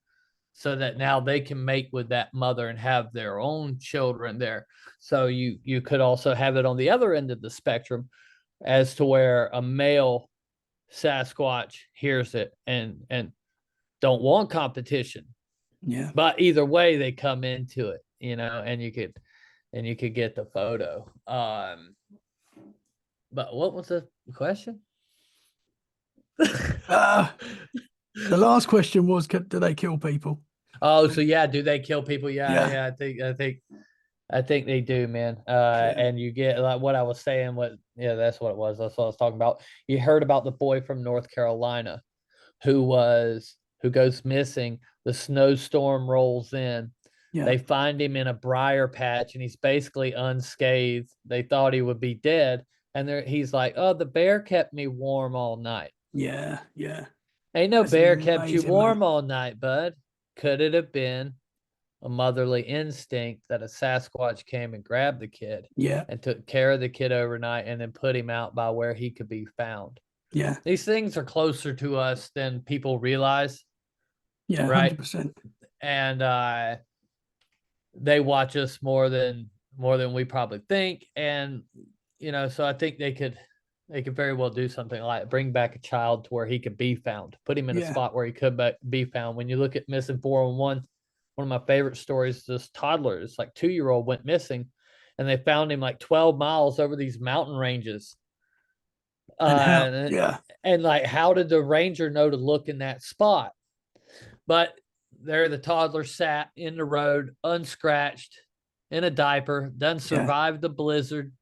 so that now they can mate with that mother and have their own children there. So you could also have it on the other end of the spectrum as to where a male Sasquatch hears it and don't want competition. Yeah. But either way, they come into it, and you could get the photo. But what was the question? Uh, the last question was, do they kill people? Oh, so yeah, do they kill people? Yeah. Yeah. I think they do, man. Yeah. And you get like what I was saying. That's what it was. That's what I was talking about. You heard about the boy from North Carolina who goes missing. The snowstorm rolls in. Yeah. They find him in a briar patch, and he's basically unscathed. They thought he would be dead, and he's like, "Oh, the bear kept me warm all night." Yeah. Yeah. Ain't no That's bear kept you amazing, man. warm all night, bud. Could it have been a motherly instinct that a Sasquatch came and grabbed the kid Yeah. and took care of the kid overnight and then put him out by where he could be found? Yeah. These things are closer to us than people realize, Yeah. right? 100%. And they watch us more than we probably think. And so I think they could very well do something like bring back a child to where he could be found, put him in a Yeah. spot where he could be found. When you look at missing 411, one of my favorite stories, this toddler, it's like 2-year-old, went missing, and they found him like 12 miles over these mountain ranges. And how? And, Yeah. and like, how did the ranger know to look in that spot? But there the toddler sat in the road, unscratched, in a diaper, done Yeah. survived the blizzard.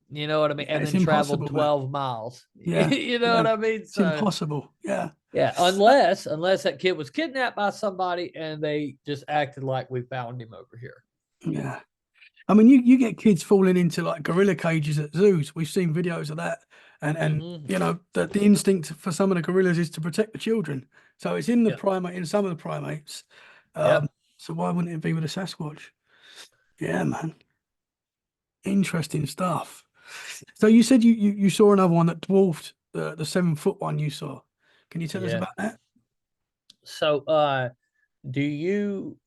You know what I mean? Yeah. And It's then traveled impossible, man. 12 miles. Yeah. You know Yeah. what I mean? It's So impossible. Yeah. yeah, unless that kid was kidnapped by somebody and they just acted like we found him over here. Yeah. I mean, you get kids falling into like gorilla cages at zoos. We've seen videos of that, and the instinct for some of the gorillas is to protect the children. So it's in the Yep. primate in some of the primates. Yep. So why wouldn't it be with a Sasquatch? Yeah, man. Interesting stuff. So you said you saw another one that dwarfed the 7-foot one you saw. Can you tell us Yeah. about that? So do you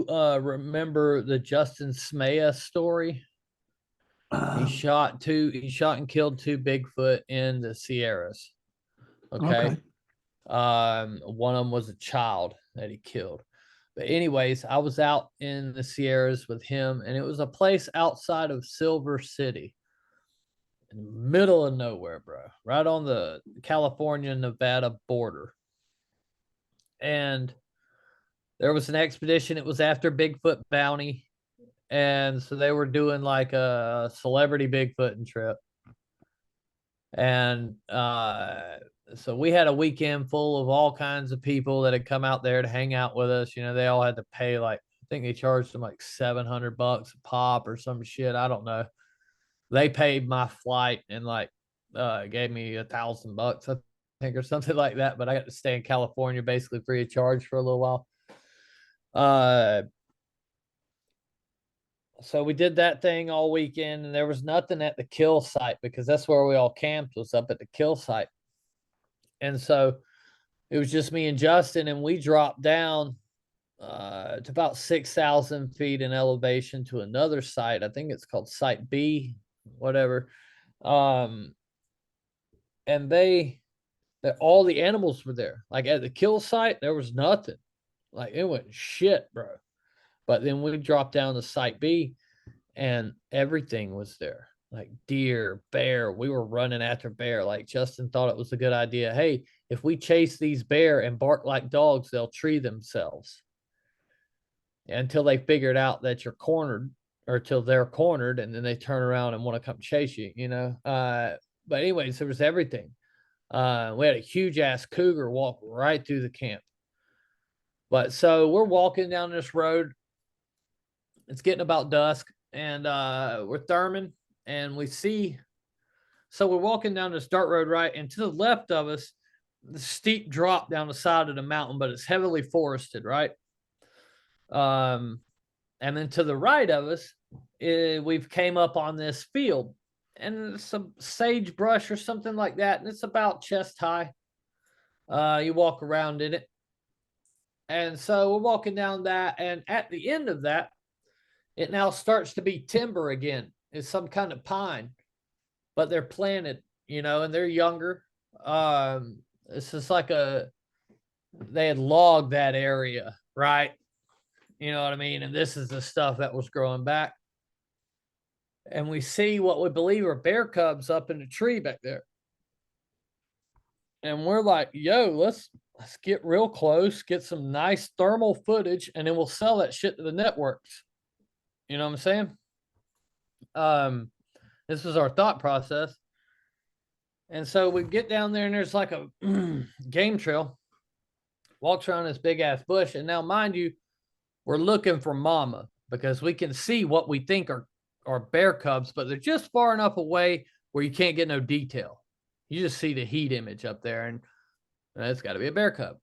remember the Justin Smea story? He shot and killed 2 Bigfoot in the Sierras. Okay. Okay. One of them was a child that he killed. But anyways, I was out in the Sierras with him, and it was a place outside of Silver City, in the middle of nowhere, bro, right on the California-Nevada border. And there was an expedition. It was after Bigfoot bounty. And so they were doing like a celebrity Bigfooting trip. And so we had a weekend full of all kinds of people that had come out there to hang out with us. They all had to pay, like, I think they charged them like $700 a pop or some shit. I don't know. They paid my flight and like gave me $1,000, I think, or something like that. But I got to stay in California basically free of charge for a little while. So we did that thing all weekend, and there was nothing at the kill site because that's where we all camped, was up at the kill site. And so it was just me and Justin, and we dropped down to about 6,000 feet in elevation to another site. I think it's called Site B, whatever. And all the animals were there. Like at the kill site, there was nothing. Like it went shit, bro. But then we dropped down to Site B, and everything was there. Like deer, bear. We were running after bear. Like Justin thought it was a good idea. Hey, if we chase these bear and bark like dogs, they'll tree themselves until they figured out that you're cornered, or till they're cornered, and then they turn around and want to come chase you, you know. But anyways, there was everything. We had a huge ass cougar walk right through the camp. But so we're walking down this road. It's getting about dusk, and we're therming, and we see. So we're walking down this dirt road, right? And to the left of us, the steep drop down the side of the mountain, but it's heavily forested, right? And then to the right of us, we've came up on this field, and some sagebrush or something like that, and it's about chest high. You walk around in it. And so we're walking down that, and at the end of that, it now starts to be timber again. It's some kind of pine, but they're planted, you know, and they're younger. It's just like they had logged that area, right? You know what I mean? And this is the stuff that was growing back. And we see what we believe are bear cubs up in the tree back there. And we're like, yo, let's get real close, get some nice thermal footage, and then we'll sell that shit to the networks. You know what I'm saying? This was our thought process. And so we get down there, and there's like a game trail, walks around this big ass bush. And now, mind you, we're looking for mama because we can see what we think are bear cubs, but they're just far enough away where you can't get no detail. You just see the heat image up there, and it's got to be a bear cub.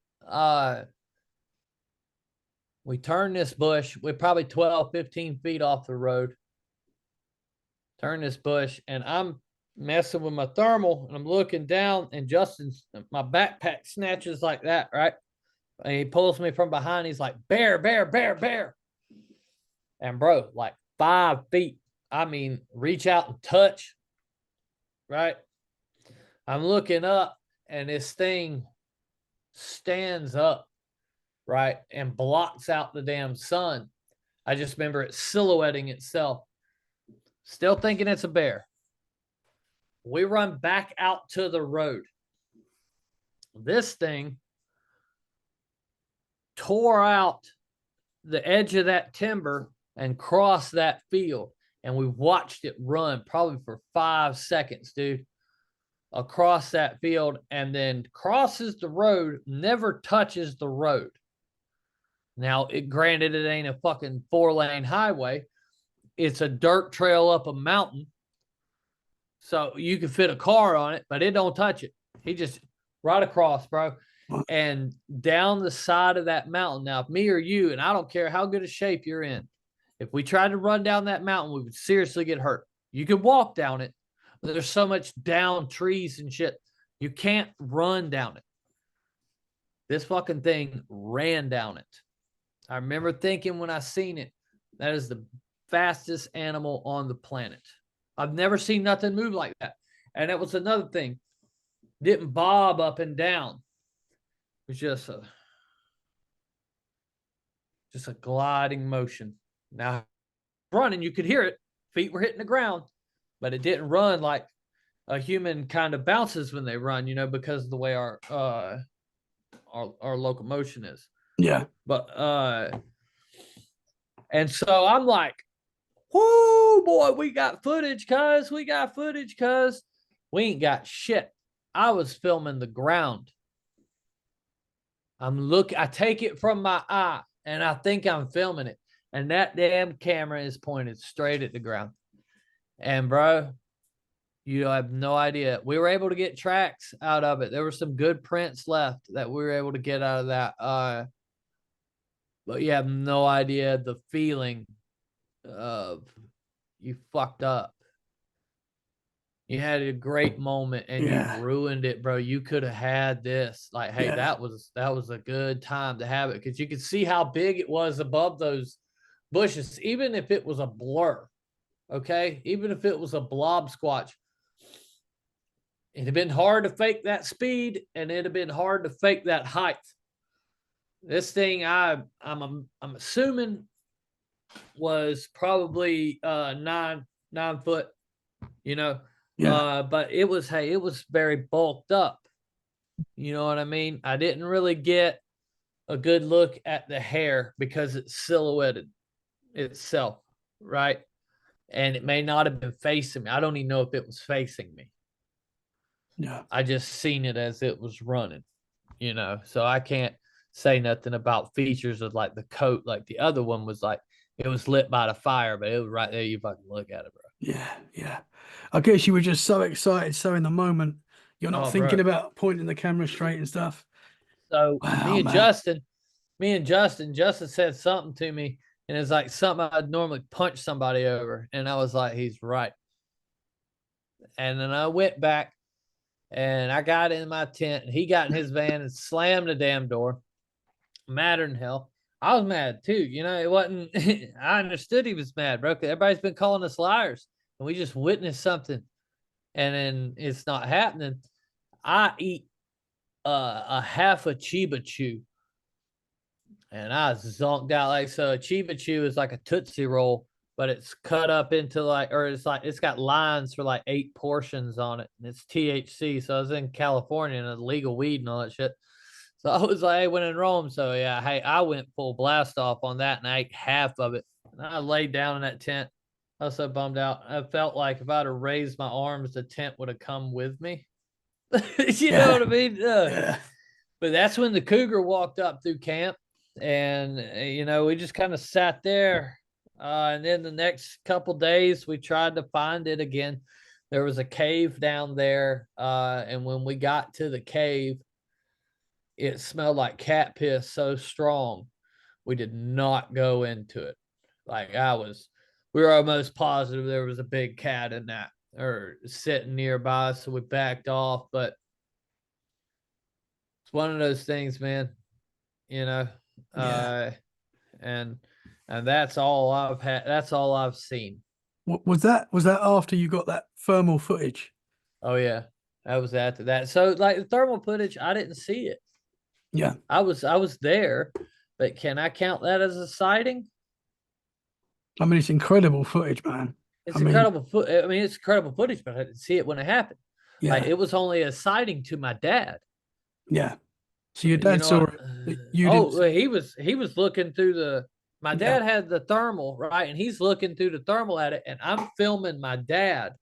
We turn this bush. We're probably 12, 15 feet off the road. Turn this bush, and I'm messing with my thermal, and I'm looking down, and my backpack snatches like that, right? And he pulls me from behind. He's like, bear, bear, bear, bear. And bro, like 5 feet. I mean, reach out and touch, right? I'm looking up, and this thing stands up, right, and blocks out the damn sun. I just remember it silhouetting itself. Still thinking it's a bear. We run back out to the road. This thing tore out the edge of that timber and crossed that field. And we watched it run probably for 5 seconds, dude, across that field, and then crosses the road, never touches the road. Now, granted, it ain't a fucking 4-lane highway. It's a dirt trail up a mountain. So you can fit a car on it, but it don't touch it. He just right across, bro. And down the side of that mountain. Now, if me or you, and I don't care how good a shape you're in, if we tried to run down that mountain, we would seriously get hurt. You could walk down it, but there's so much down trees and shit. You can't run down it. This fucking thing ran down it. I remember thinking when I seen it, that is the fastest animal on the planet. I've never seen nothing move like that. And that was another thing. Didn't bob up and down. It was just a gliding motion. Now, running, you could hear it. Feet were hitting the ground, but it didn't run like a human kind of bounces when they run, you know, because of the way our locomotion is. Yeah. But and so I'm like, whoo, boy, we got footage, cuz. We got footage, cuz. We ain't got shit. I was filming the ground. I take it from my eye, and I think I'm filming it. And that damn camera is pointed straight at the ground. And bro, you have no idea. We were able to get tracks out of it. There were some good prints left that we were able to get out of that. But you have no idea the feeling of you fucked up. You had a great moment and you Yeah. ruined it, bro. You could have had this. Like, hey, Yeah. that was a good time to have it because you could see how big it was above those bushes, even if it was a blur. Okay, even if it was a blob squatch, it'd have been hard to fake that speed, and it'd have been hard to fake that height. This thing, I'm assuming was probably 9 foot, you know, Yeah. but it was, hey, it was very bulked up. You know what I mean? I didn't really get a good look at the hair because it's silhouetted itself, right? And it may not have been facing me. I don't even know if it was facing me. Yeah. I just seen it as it was running, you know. So I can't say nothing about features of like the coat. Like the other one was like it was lit by the fire, but it was right there. You fucking look at it, bro. Yeah. Yeah. I guess you were just so excited, so in the moment, you're not Oh, thinking bro. about pointing the camera straight and stuff. So Wow, man. Justin said something to me, and it's like something I'd normally punch somebody over, and I was like, he's right. And then I went back and I got in my tent, and he got in his van and slammed the damn door. Madder than hell. I was mad too. You know, it wasn't, I understood he was mad, bro. Everybody's been calling us liars, and we just witnessed something, and then it's not happening. I eat a half a Chiba Chew, and I zonked out. Like, so a Chiba Chew is like a Tootsie Roll, but it's cut up into like, or it's like, it's got lines for like 8 portions on it, and it's THC. So I was in California and illegal weed and all that shit. So I was like, hey, when in Rome. So yeah, hey, I went full blast off on that and I ate half of it. And I laid down in that tent. I was so bummed out. I felt like if I'd have raised my arms, the tent would have come with me. You know Yeah. what I mean? Yeah. But that's when the cougar walked up through camp, and you know, we just kind of sat there. And then the next couple days, we tried to find it again. There was a cave down there, and when we got to the cave, it smelled like cat piss so strong we did not go into it. Like we were almost positive there was a big cat in that or sitting nearby, so we backed off. But it's one of those things, man. You know, Yeah. uh, and and that's all I've had. That's all I've seen. Was that after you got that thermal footage? Oh yeah, that was after that. So like the thermal footage, I didn't see it. Yeah. I was there, but can I count that as a sighting? I mean, it's incredible footage, man. I It's mean, incredible I mean, it's incredible footage, but I didn't see it when it happened. Like yeah. it was only a sighting to my dad. Yeah. So your You dad know saw what? it, but you didn't Oh, see well, it. he was looking through the. My Yeah. dad had the thermal right, and he's looking through the thermal at it, and I'm filming my dad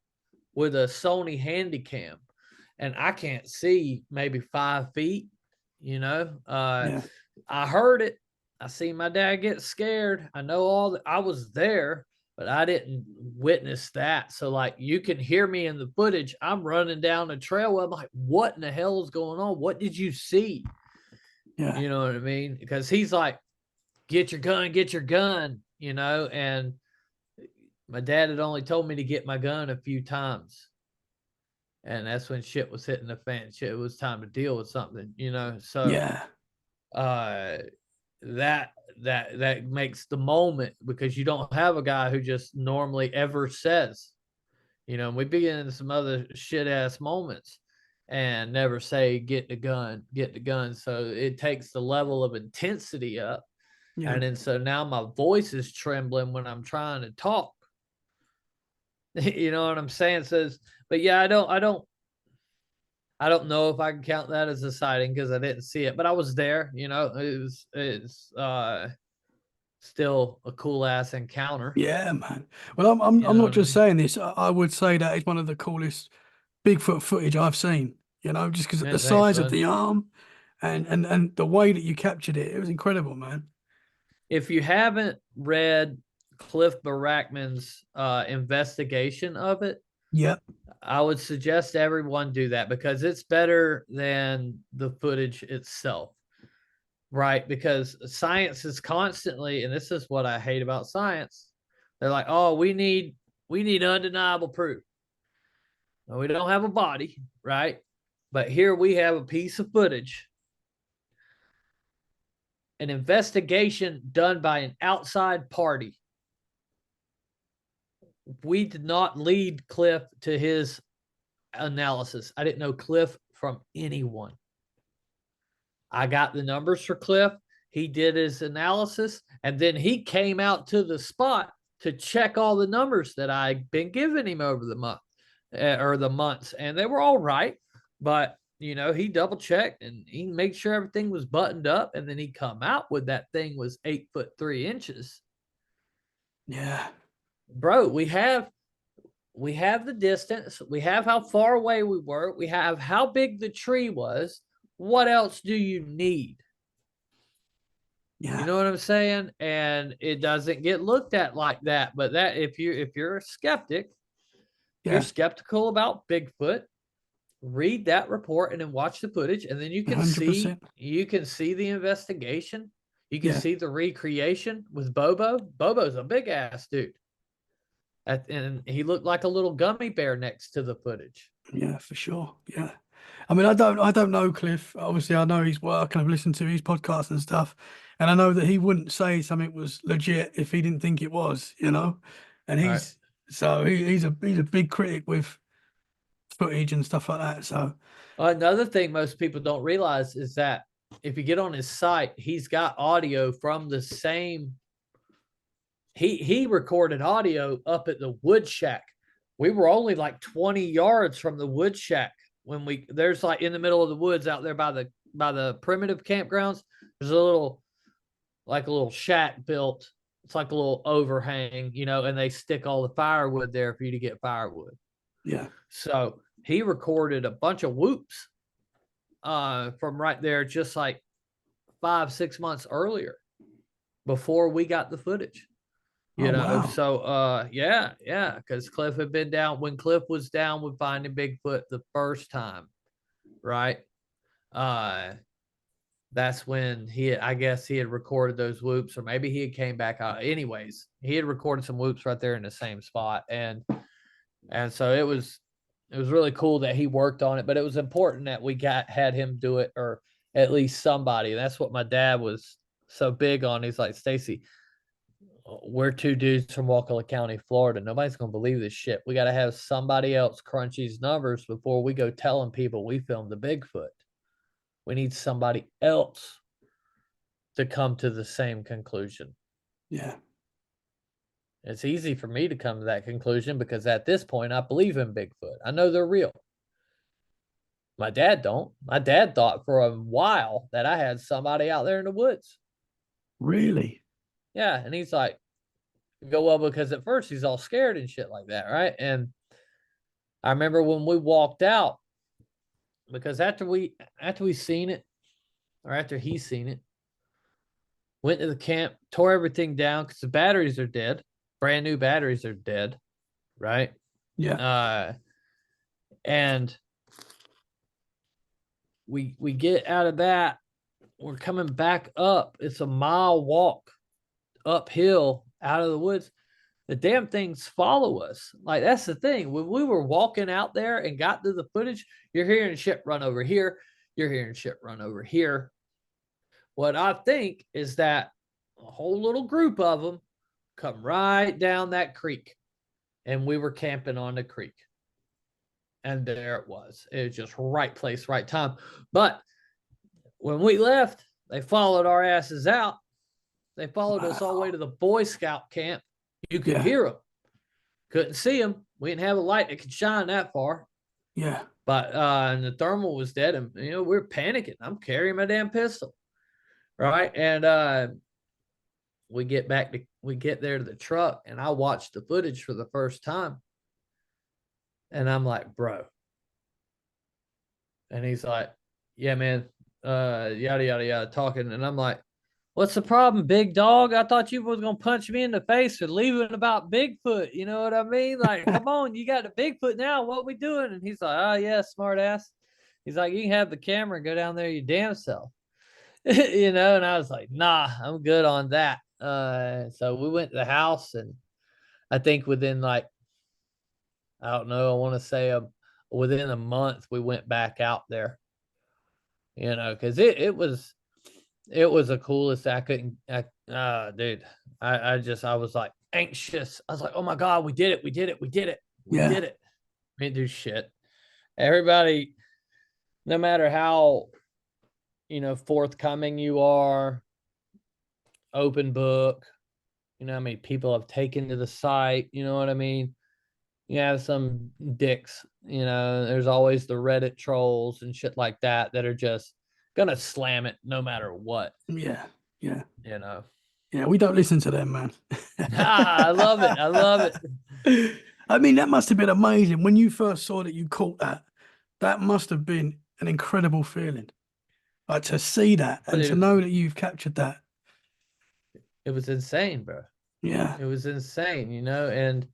with a Sony Handycam, and I can't see maybe 5 feet. You know, Yeah. I heard it. I seen my dad get scared. I know all that. I was there, but I didn't witness that. So like you can hear me in the footage. I'm running down the trail. I'm like, what in the hell is going on? What did you see? Yeah. You know what I mean? Because he's like, get your gun, you know, and my dad had only told me to get my gun a few times. And that's when shit was hitting the fan. Shit, it was time to deal with something, you know. So Yeah. uh that makes the moment because you don't have a guy who just normally ever says, you know, we be in some other shit ass moments and never say get the gun, get the gun. So it takes the level of intensity up. Yeah. And then so now my voice is trembling when I'm trying to talk. You know what I'm saying? Says, but yeah, I don't know if I can count that as a sighting because I didn't see it, but I was there. You know, it's still a cool ass encounter. Yeah, man. Well, I'm You know not what I just mean? saying this. I would say that is one of the coolest Bigfoot footage I've seen. You know, just because of the Man, thanks, size of bud. the arm and the way that you captured it, it was incredible, man. If you haven't read Cliff Barackman's investigation of it, Yep. I would suggest everyone do that because it's better than the footage itself. Right? Because science is constantly, and this is what I hate about science, They're like, oh, we need undeniable proof. Well, we don't have a body, right? But here we have a piece of footage, an investigation done by an outside party. We did not lead Cliff to his analysis. I didn't know Cliff from anyone. I got the numbers for Cliff. He did his analysis, and then he came out to the spot to check all the numbers that I'd been giving him over the month or the months, and they were all right. But he double checked and he made sure everything was buttoned up, and then he come out with that thing was 8'3". Yeah. Bro, we have the distance, we have how far away we were, we have how big the tree was. What else do you need? Yeah. You know what I'm saying? And it doesn't get looked at like that. But that if you're a skeptic, you're skeptical about Bigfoot, read that report and then watch the footage, and then you can 100%. see the investigation. You can see the recreation with Bobo. Bobo's a big ass dude. And he looked like a little gummy bear next to the footage. Yeah, for sure. Yeah. I mean, I don't know Cliff. Obviously, I know his work and I've listened to his podcast and stuff. And I know that he wouldn't say something was legit if he didn't think it was, And he's he's a big critic with footage and stuff like that. So another thing most people don't realize is that if you get on his site, he's got audio from the same. He recorded audio up at the wood shack. We were only like 20 yards from the wood shack when there's like in the middle of the woods out there by the primitive campgrounds. There's a little shack built. It's like a little overhang, and they stick all the firewood there for you to get firewood. Yeah. So he recorded a bunch of whoops from right there, just like 5-6 months earlier, before we got the footage. Wow. So yeah, because Cliff had been down when Cliff was down with finding Bigfoot the first time, right? That's when I guess he had recorded those whoops, or maybe he had came back out. Anyways, he had recorded some whoops right there in the same spot, and so it was really cool that he worked on it. But it was important that we had him do it, or at least somebody. That's what my dad was so big on. He's like, Stacy, we're two dudes from Wakulla County, Florida. Nobody's gonna believe this shit. We got to have somebody else crunch these numbers before we go telling people we filmed the Bigfoot. We need somebody else to come to the same conclusion. Yeah. It's easy for me to come to that conclusion because at this point I believe in Bigfoot. I know they're real. My dad don't. My dad thought for a while that I had somebody out there in the woods. Really? Yeah, and he's like, go, well, because at first he's all scared and shit like that, right? And I remember when we walked out, because after we seen it, or after he's seen it, went to the camp, tore everything down because the batteries are dead. Brand new batteries are dead, right? Yeah. And we get out of that. We're coming back up. It's a mile walk uphill out of the woods. The damn things follow us. Like, that's the thing. When we were walking out there and got to the footage, you're hearing shit run over here. You're hearing shit run over here. What I think is that a whole little group of them come right down that creek, and we were camping on the creek. And there it was. It was just right place, right time. But when we left, they followed our asses out. They followed us all the way to the Boy Scout camp. You could hear them. Couldn't see them. We didn't have a light that could shine that far. Yeah. But and the thermal was dead, and we're panicking. I'm carrying my damn pistol. Right. And we get there to the truck, and I watched the footage for the first time. And I'm like, bro. And he's like, yeah, man, yada, yada, yada, talking. And I'm like, what's the problem, big dog? I thought you was going to punch me in the face for leaving about Bigfoot. You know what I mean? Like, come on, you got the Bigfoot now. What we doing? And he's like, oh, yeah, smart ass. He's like, you can have the camera and go down there your damn self. And I was like, nah, I'm good on that. So we went to the house, and I think within like, I don't know, I want to say within a month we went back out there, because it was the coolest. Dude, I was like anxious. I was like, oh my God, we did it. We did it. We did it. We Yeah. did it. We didn't do shit. Everybody, no matter how, forthcoming you are, open book, how many people have taken to the site, you know what I mean? You have some dicks, there's always the Reddit trolls and shit like that are just gonna slam it no matter what, Yeah. Yeah. you know. Yeah. We don't listen to them, man. I love it. I love it. I mean, that must have been amazing when you first saw that you caught that. That must have been an incredible feeling. Like to see that But and to know that you've captured that. it was insane, bro. Yeah. It was insane, and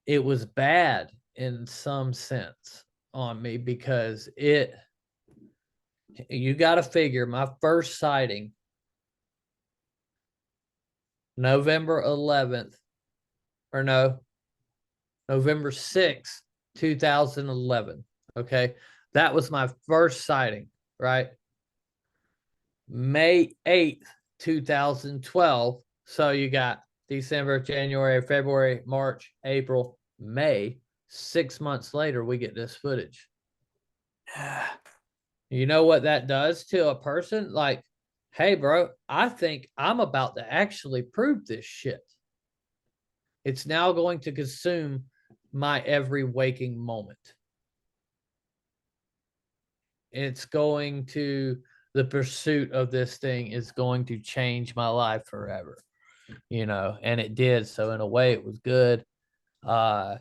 it was bad in some sense on me because you got to figure my first sighting, November 11th, or no, November 6th, 2011. Okay. That was my first sighting, right? May 8th, 2012. So you got December, January, February, March, April, May. 6 months later, we get this footage. Yeah. You know what that does to a person? Like, hey, bro, I think I'm about to actually prove this shit. It's now going to consume my every waking moment. The pursuit of this thing is going to change my life forever, and it did. So in a way it was good. But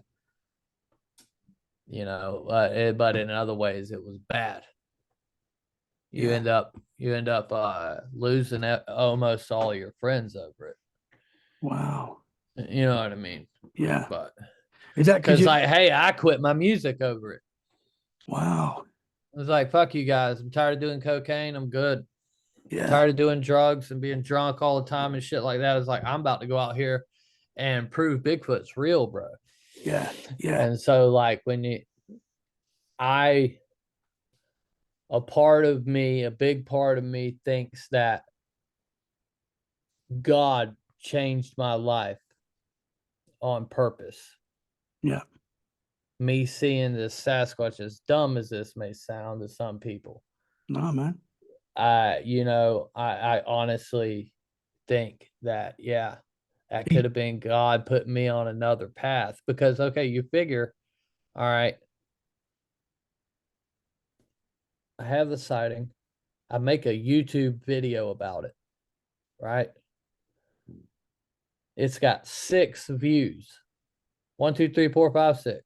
in other ways it was bad. You end up losing almost all your friends over it. Wow. You know what I mean? Yeah. But Is that because because you? like, hey, I quit my music over it. Wow. I was like, fuck you guys. I'm tired of doing cocaine. I'm good. Yeah. Tired of doing drugs and being drunk all the time and shit like that. It's like, I'm about to go out here and prove Bigfoot's real, bro. Yeah. Yeah. And so like a big part of me thinks that God changed my life on purpose. Yeah. Me seeing this Sasquatch, as dumb as this may sound to some people, No, man. I honestly think that, yeah, that could have been God putting me on another path. Because, okay, you figure, all right, I have the sighting, I make a YouTube video about it, right? It's got 6 views. 1, 2, 3, 4, 5, 6.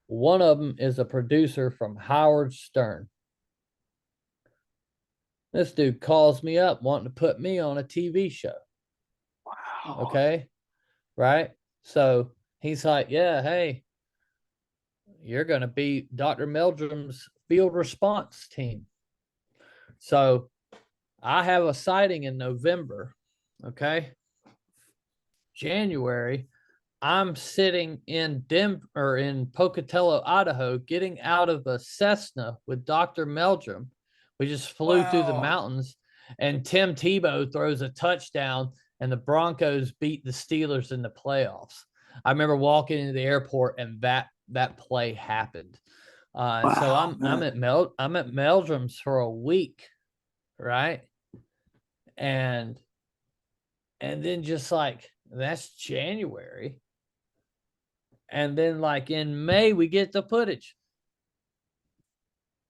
One of them is a producer from Howard Stern. This dude calls me up wanting to put me on a TV show. Wow. Okay. Right. So he's like, yeah, hey, you're going to be Dr. Meldrum's field response team. So I have a sighting in November. Okay. January, I'm sitting in Denver, or in Pocatello, Idaho, getting out of a Cessna with Dr. Meldrum. We just flew through the mountains, and Tim Tebow throws a touchdown, and the Broncos beat the Steelers in the playoffs. I remember walking into the airport, and that play happened. So I'm at Meldrum's for a week, right? And then just like, that's January. And then like in May, we get the footage.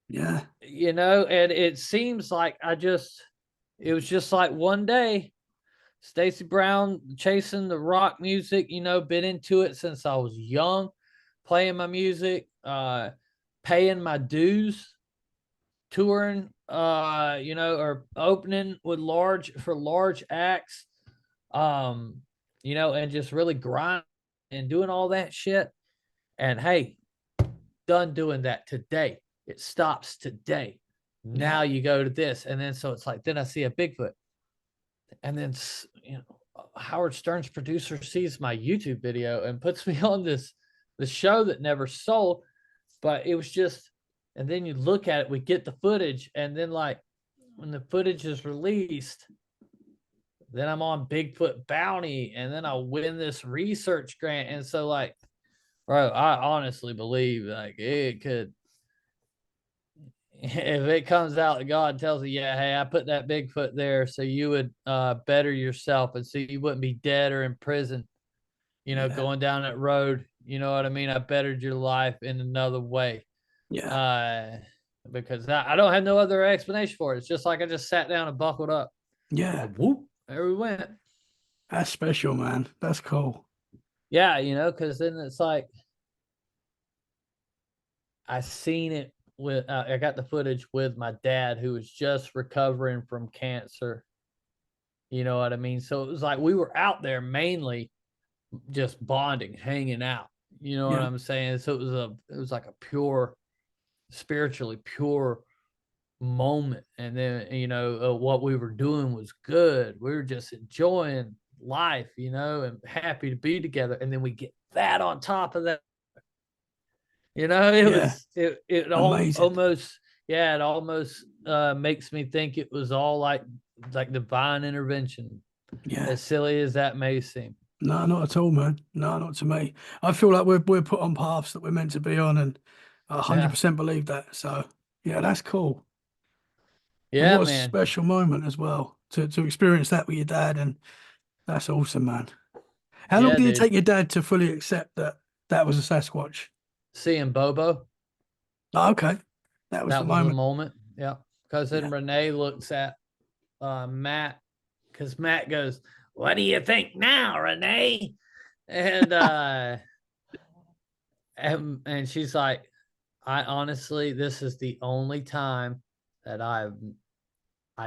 Yeah. And it seems like it was just like one day, Stacy Brown chasing the rock music, been into it since I was young, playing my music, paying my dues, touring, or opening with large acts, and just really grinding and doing all that shit. And hey, done doing that today. It stops today. Now you go to this. And then so it's like, then I see a Bigfoot. And then, Howard Stern's producer sees my YouTube video and puts me on the show that never sold, but it was just, and then you look at it, we get the footage, and then like when the footage is released, then I'm on Bigfoot Bounty, and then I win this research grant. And so like, bro, I honestly believe like it could, if it comes out that God tells you, yeah, hey, I put that Bigfoot there so you would better yourself and so you wouldn't be dead or in prison, Yeah. going down that road. You know what I mean? I bettered your life in another way. Yeah. Because I don't have no other explanation for it. It's just like I just sat down and buckled up. Yeah. And whoop, there we went. That's special, man. That's cool. Yeah, because then it's like I seen it with I got the footage with my dad who was just recovering from cancer. You know what I mean? So it was like we were out there mainly just bonding, hanging out. You know what Yeah. I'm saying? So it was like a pure, spiritually pure moment. And then what we were doing was good. We were just enjoying life, and happy to be together. And then we get that on top of that. It Yeah. was it Amazing. almost, yeah, it almost makes me think it was all like divine intervention. Yeah. As silly as that may seem. No, not at all, man. No, not to me. I feel like we're put on paths that we're meant to be on, and I Yeah. 100% believe that. So yeah, that's cool. And Yeah, what a man. special moment as well to experience that with your dad, and that's awesome, man. How long Yeah, did it dude. take your dad to fully accept that that was a Sasquatch? Seeing Bobo, Oh, okay, that was the that was the moment. moment. Yeah. Because then Yeah, Renee looks at Matt, because Matt goes, "What do you think now, Renee?" And and she's like, "I honestly, this is the only time that I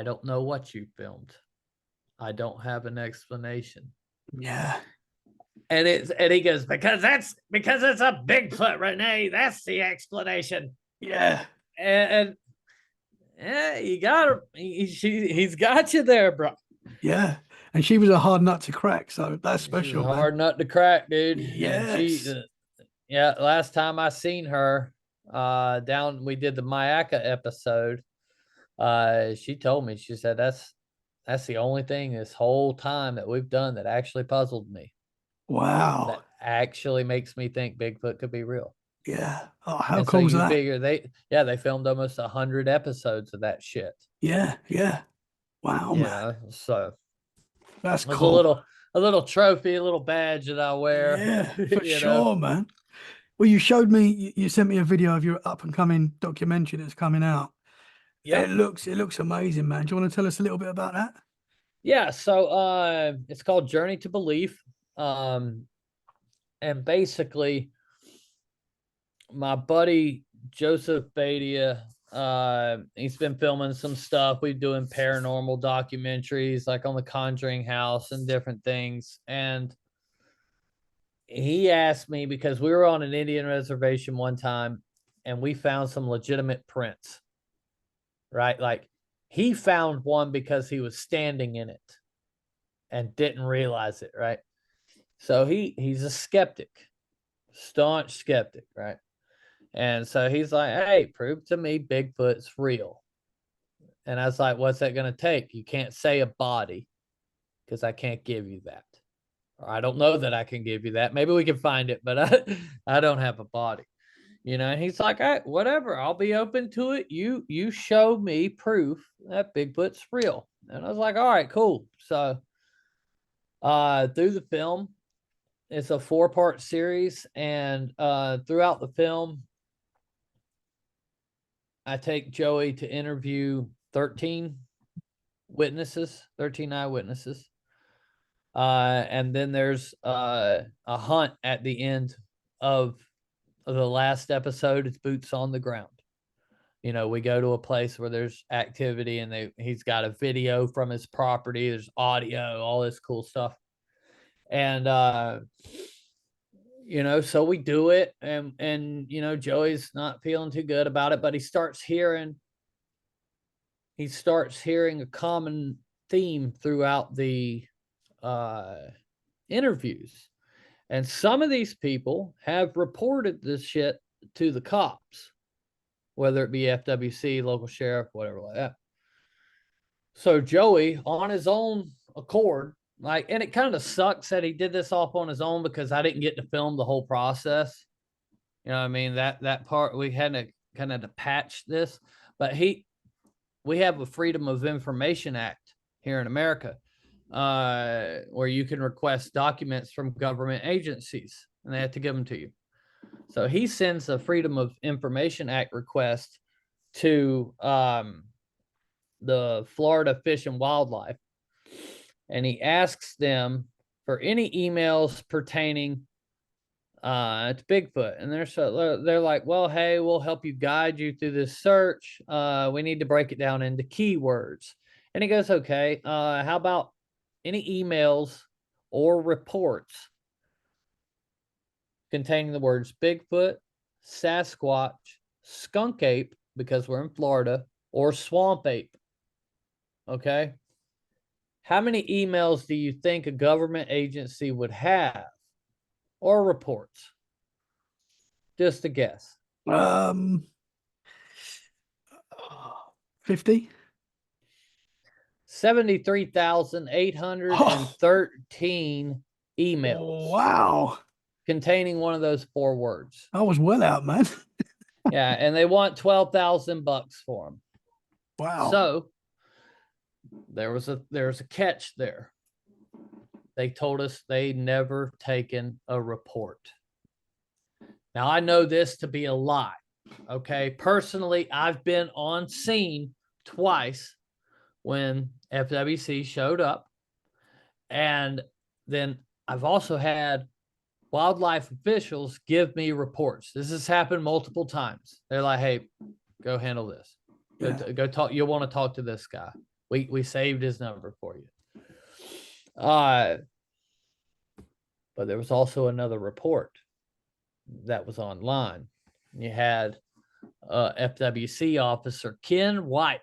don't know what you filmed. I don't have an explanation." yeah, And he goes, because it's a Bigfoot, Renee. That's the explanation. yeah, And yeah, you got her. He's got you there, bro. yeah. And she was a hard nut to crack, so that's She's a special, man. hard nut to crack, dude. And Yes. yeah, last time I seen her, we did the Mayaka episode. She told me, she said that's the only thing this whole time that we've done that actually puzzled me. Wow. That actually makes me think Bigfoot could be real. Yeah. Oh, how And so cool is you that? figure they filmed almost 100 episodes of that shit. Yeah, yeah. Wow, man. So That's it was cool. a little trophy, a little badge that I wear. Yeah, for you know. sure, man. Well, you showed me, you sent me a video of your up and coming documentary that's coming out. Yep. It looks amazing, man. Do you want to tell us a little bit about that? Yeah. So it's called Journey to Belief. And basically my buddy Joseph Badia, he's been filming some stuff. We're doing paranormal documentaries like on the Conjuring House and different things. And he asked me, because we were on an Indian reservation one time and we found some legitimate prints, right? Like he found one because he was standing in it and didn't realize it, right? So he's a skeptic, staunch skeptic, right? And so he's like, "Hey, prove to me Bigfoot's real." And I was like, "What's that going to take? You can't say a body because I can't give you that. Or I don't know that I can give you that. Maybe we can find it, but I don't have a body." And he's like, "All right, whatever. I'll be open to it. You show me proof that Bigfoot's real." And I was like, "All right, cool." So through the film, it's a 4-part series, and throughout the film, I take Joey to interview 13 witnesses, 13 eyewitnesses. And then there's a hunt at the end of the last episode. It's boots on the ground. We go to a place where there's activity, and he's got a video from his property. There's audio, all this cool stuff. And so we do it, and Joey's not feeling too good about it, but he starts hearing a common theme throughout the interviews. And some of these people have reported this shit to the cops, whether it be FWC, local sheriff, whatever like that. So Joey, on his own accord, like, and it kind of sucks that he did this off on his own because I didn't get to film the whole process. You know what I mean? That part we had to kind of to patch this, but we have a Freedom of Information Act here in America, where you can request documents from government agencies and they have to give them to you. So he sends a Freedom of Information Act request to the Florida Fish and Wildlife, and he asks them for any emails pertaining to Bigfoot. And they're like, well, hey, we'll help you guide you through this search. We need to break it down into keywords. And he goes, okay, how about any emails or reports containing the words Bigfoot, Sasquatch, Skunk Ape, because we're in Florida, or Swamp Ape? Okay. How many emails do you think a government agency would have, or reports? Just a guess. 50. 73,813 emails. Wow. Containing one of those 4 words. I was well out, man. Yeah, and they want $12,000 for them. Wow. So there's a catch there. They told us they never taken a report. Now I know this to be a lie. Okay, personally, I've been on scene twice when FWC showed up, and then I've also had wildlife officials give me reports. This has happened multiple times. They're like, hey, go handle this. Go talk. You'll want to talk to this guy. We saved his number for you. But there was also another report that was online. You had FWC officer Ken White,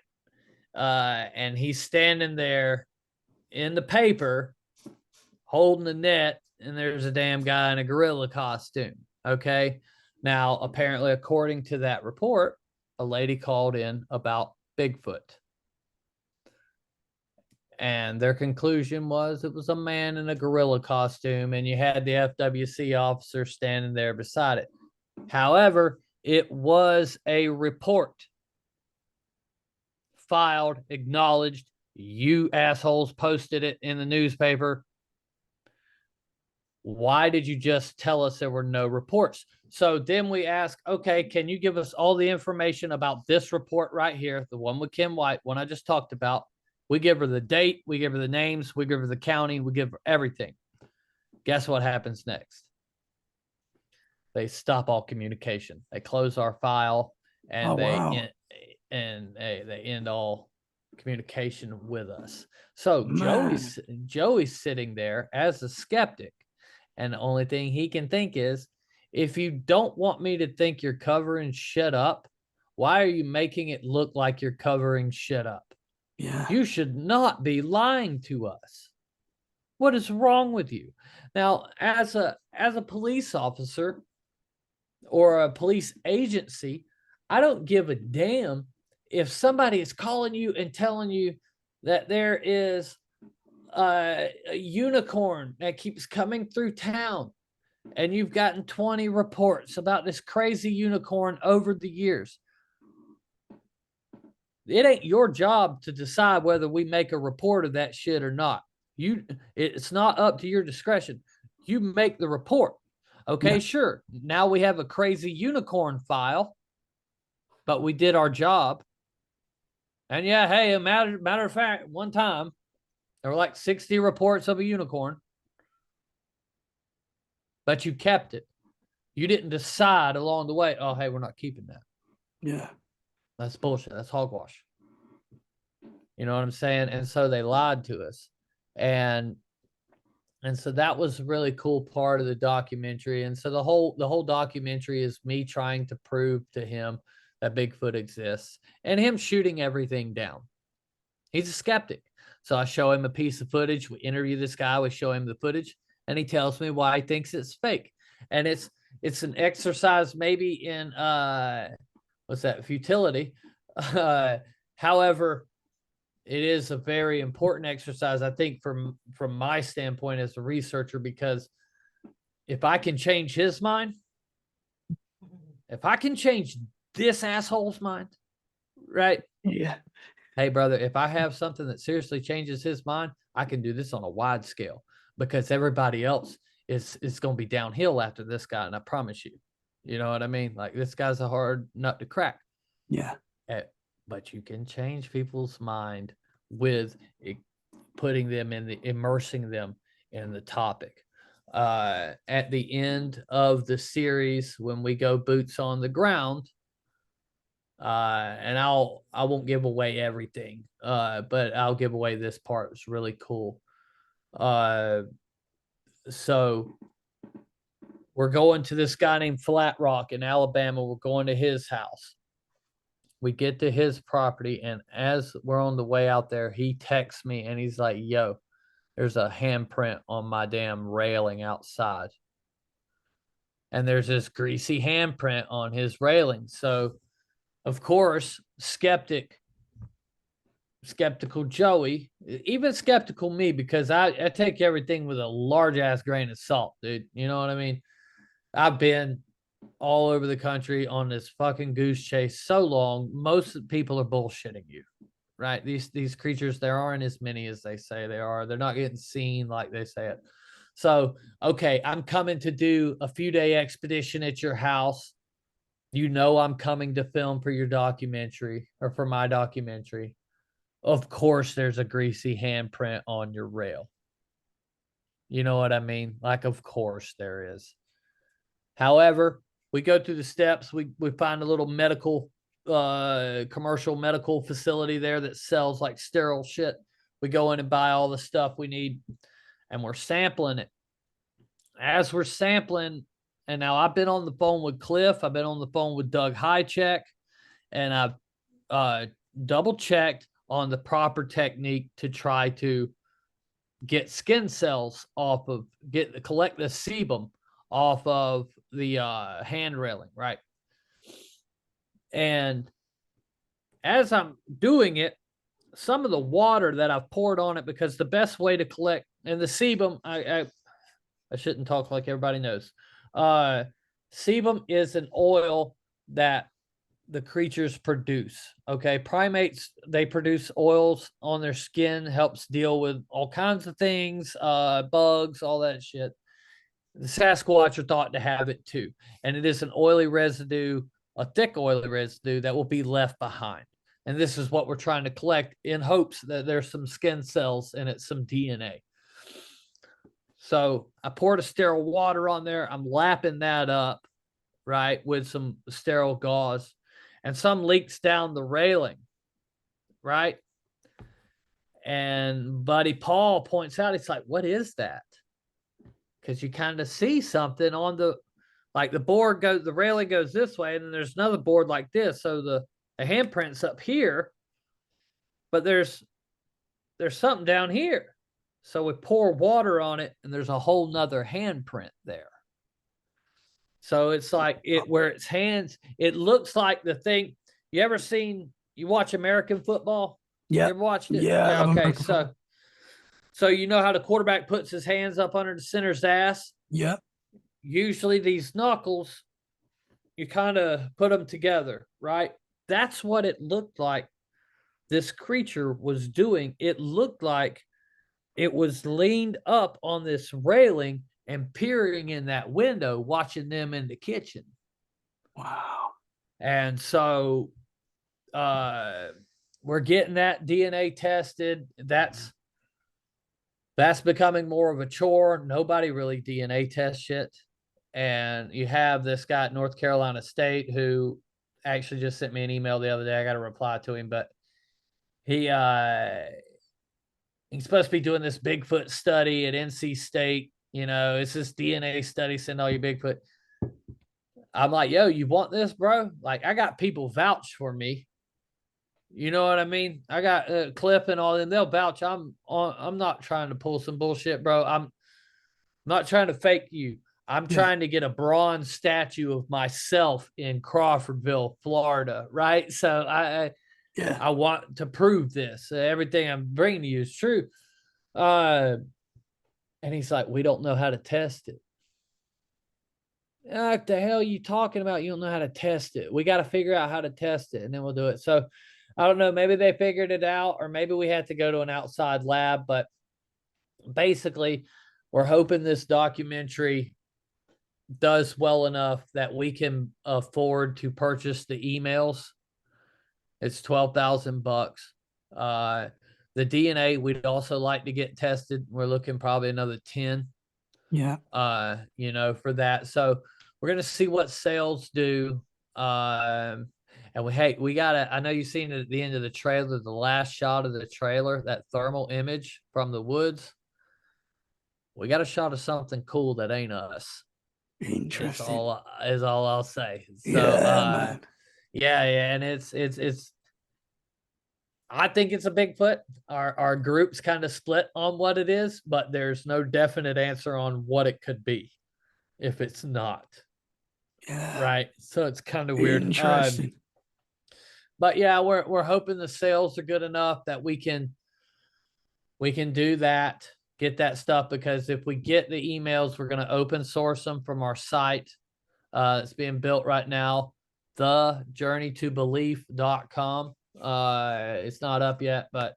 and he's standing there in the paper holding the net, and there's a damn guy in a gorilla costume. Okay. Now, apparently, according to that report, a lady called in about Bigfoot. And their conclusion was it was a man in a gorilla costume, and you had the FWC officer standing there beside it. However, it was a report filed, acknowledged. You assholes posted it in the newspaper. Why did you just tell us there were no reports? So then we ask, okay, can you give us all the information about this report right here, the one with Kim White, one I just talked about? We give her the date, we give her the names, we give her the county, we give her everything. Guess what happens next? They stop all communication. They close our file, and they end all communication with us. So Joey's sitting there as a skeptic, and the only thing he can think is, if you don't want me to think you're covering shit up, why are you making it look like you're covering shit up? Yeah. You should not be lying to us. What is wrong with you? Now, as a police officer or a police agency, I don't give a damn if somebody is calling you and telling you that there is a unicorn that keeps coming through town, and you've gotten 20 reports about this crazy unicorn over the years. It ain't your job to decide whether we make a report of that shit or not. It's not up to your discretion. You make the report. Okay, yeah. Sure. Now we have a crazy unicorn file, but we did our job. And yeah, hey, a matter of fact, one time there were like 60 reports of a unicorn, but you kept it. You didn't decide along the way, oh, hey, we're not keeping that. Yeah. That's bullshit. That's hogwash. You know what I'm saying? And so they lied to us. And so that was a really cool part of the documentary. And so the whole documentary is me trying to prove to him that Bigfoot exists and him shooting everything down. He's a skeptic. So I show him a piece of footage. We interview this guy. We show him the footage, and he tells me why he thinks it's fake. And it's an exercise maybe in what's that, futility. However, it is a very important exercise, I think, from my standpoint as a researcher, because if I can change his mind, if I can change this asshole's mind, right? Yeah. Hey, brother, if I have something that seriously changes his mind, I can do this on a wide scale, because everybody else is going to be downhill after this guy. And I promise you, you know what I mean? Like, this guy's a hard nut to crack. Yeah. But you can change people's mind with putting them in immersing them in the topic. At the end of the series, when we go boots on the ground, and I won't give away everything, but I'll give away this part. It's really cool. So we're going to this guy named Flat Rock in Alabama. We're going to his house. We get to his property, and as we're on the way out there, he texts me and he's like, yo, there's a handprint on my damn railing outside. And there's this greasy handprint on his railing. So, of course, skeptical Joey, even skeptical me, because I take everything with a large ass grain of salt, dude. You know what I mean? I've been all over the country on this fucking goose chase so long. Most people are bullshitting you, right? These creatures, there aren't as many as they say they are. They're not getting seen like they say it. So, okay, I'm coming to do a few-day expedition at your house. You know I'm coming to film for your documentary, or for my documentary. Of course, there's a greasy handprint on your rail. You know what I mean? Like, of course there is. However, we go through the steps. We find a little medical, commercial medical facility there that sells like sterile shit. We go in and buy all the stuff we need, and we're sampling it. As we're sampling, and now I've been on the phone with Cliff. I've been on the phone with Doug Highcheck, and I've double checked on the proper technique to try to get skin cells off of, collect the sebum off of the hand railing, right? And as I'm doing it, some of the water that I've poured on it, because the best way to collect, and the sebum, I shouldn't talk like everybody knows. Sebum is an oil that the creatures produce. Okay, primates, they produce oils on their skin, helps deal with all kinds of things, bugs, all that shit. The Sasquatch are thought to have it too, and it is an oily residue, a thick oily residue that will be left behind. And this is what we're trying to collect, in hopes that there's some skin cells in it, some DNA. So I poured a sterile water on there. I'm lapping that up, right, with some sterile gauze, and some leaks down the railing, right? And Buddy Paul points out, he's like, what is that? Because you kind of see something on the, like, the board goes, the railing goes this way, and then there's another board like this. So the handprint's up here, but there's something down here. So we pour water on it, and there's a whole nother handprint there. So it's like where its hands, it looks like the thing. You watch American football? Yeah. You ever watched it? Yeah. Okay. So you know how the quarterback puts his hands up under the center's ass? Yeah. Usually these knuckles, you kind of put them together, right? That's what it looked like this creature was doing. It looked like it was leaned up on this railing and peering in that window, watching them in the kitchen. Wow. And so we're getting that DNA tested. That's becoming more of a chore. Nobody really DNA tests shit. And you have this guy at North Carolina State who actually just sent me an email the other day. I got to reply to him, but he's supposed to be doing this Bigfoot study at NC State. You know, it's this DNA study, send all your Bigfoot. I'm like, yo, you want this, bro? Like, I got people vouch for me. You know what I mean? I got Cliff and all, and they'll vouch. I'm not trying to pull some bullshit, bro. I'm not trying to fake you. I'm Yeah. trying to get a bronze statue of myself in Crawfordville, Florida, right? So Yeah. I want to prove this. Everything I'm bringing to you is true. And he's like, we don't know how to test it. What the hell are you talking about? You don't know how to test it. We got to figure out how to test it, and then we'll do it. So I don't know. Maybe they figured it out, or maybe we had to go to an outside lab. But basically, we're hoping this documentary does well enough that we can afford to purchase the emails. It's $12,000. The DNA we'd also like to get tested. We're looking probably another 10. Yeah. For that. So we're gonna see what sales do. And we gotta. I know you've seen it at the end of the trailer, the last shot of the trailer, that thermal image from the woods. We got a shot of something cool that ain't us. Interesting. Is all I'll say. So Yeah, man. yeah, and it's I think it's a Bigfoot. Our group's kind of split on what it is, but there's no definite answer on what it could be if it's not. Yeah. Right. So it's kind of weird. Interesting. But yeah, we're hoping the sales are good enough that we can do that, get that stuff, because if we get the emails, we're going to open source them from our site. It's being built right now, thejourneytobelief.com. It's not up yet, but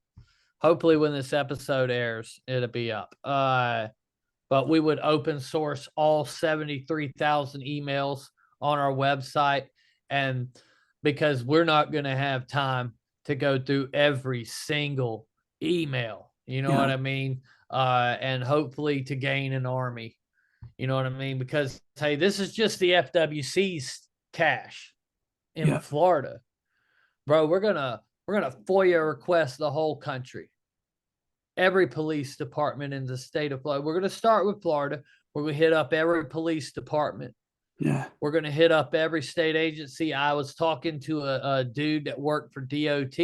hopefully when this episode airs, it'll be up. But we would open source all 73,000 emails on our website. And because we're not going to have time to go through every single email, you know what Yeah. I mean? And hopefully to gain an army, you know what I mean? Because, hey, this is just the FWC's cache in Yeah. Florida. Bro, we're gonna FOIA request the whole country. Every police department in the state of Florida. We're going to start with Florida. We're going to hit up every police department. Yeah. We're going to hit up every state agency. I was talking to a dude that worked for DOT,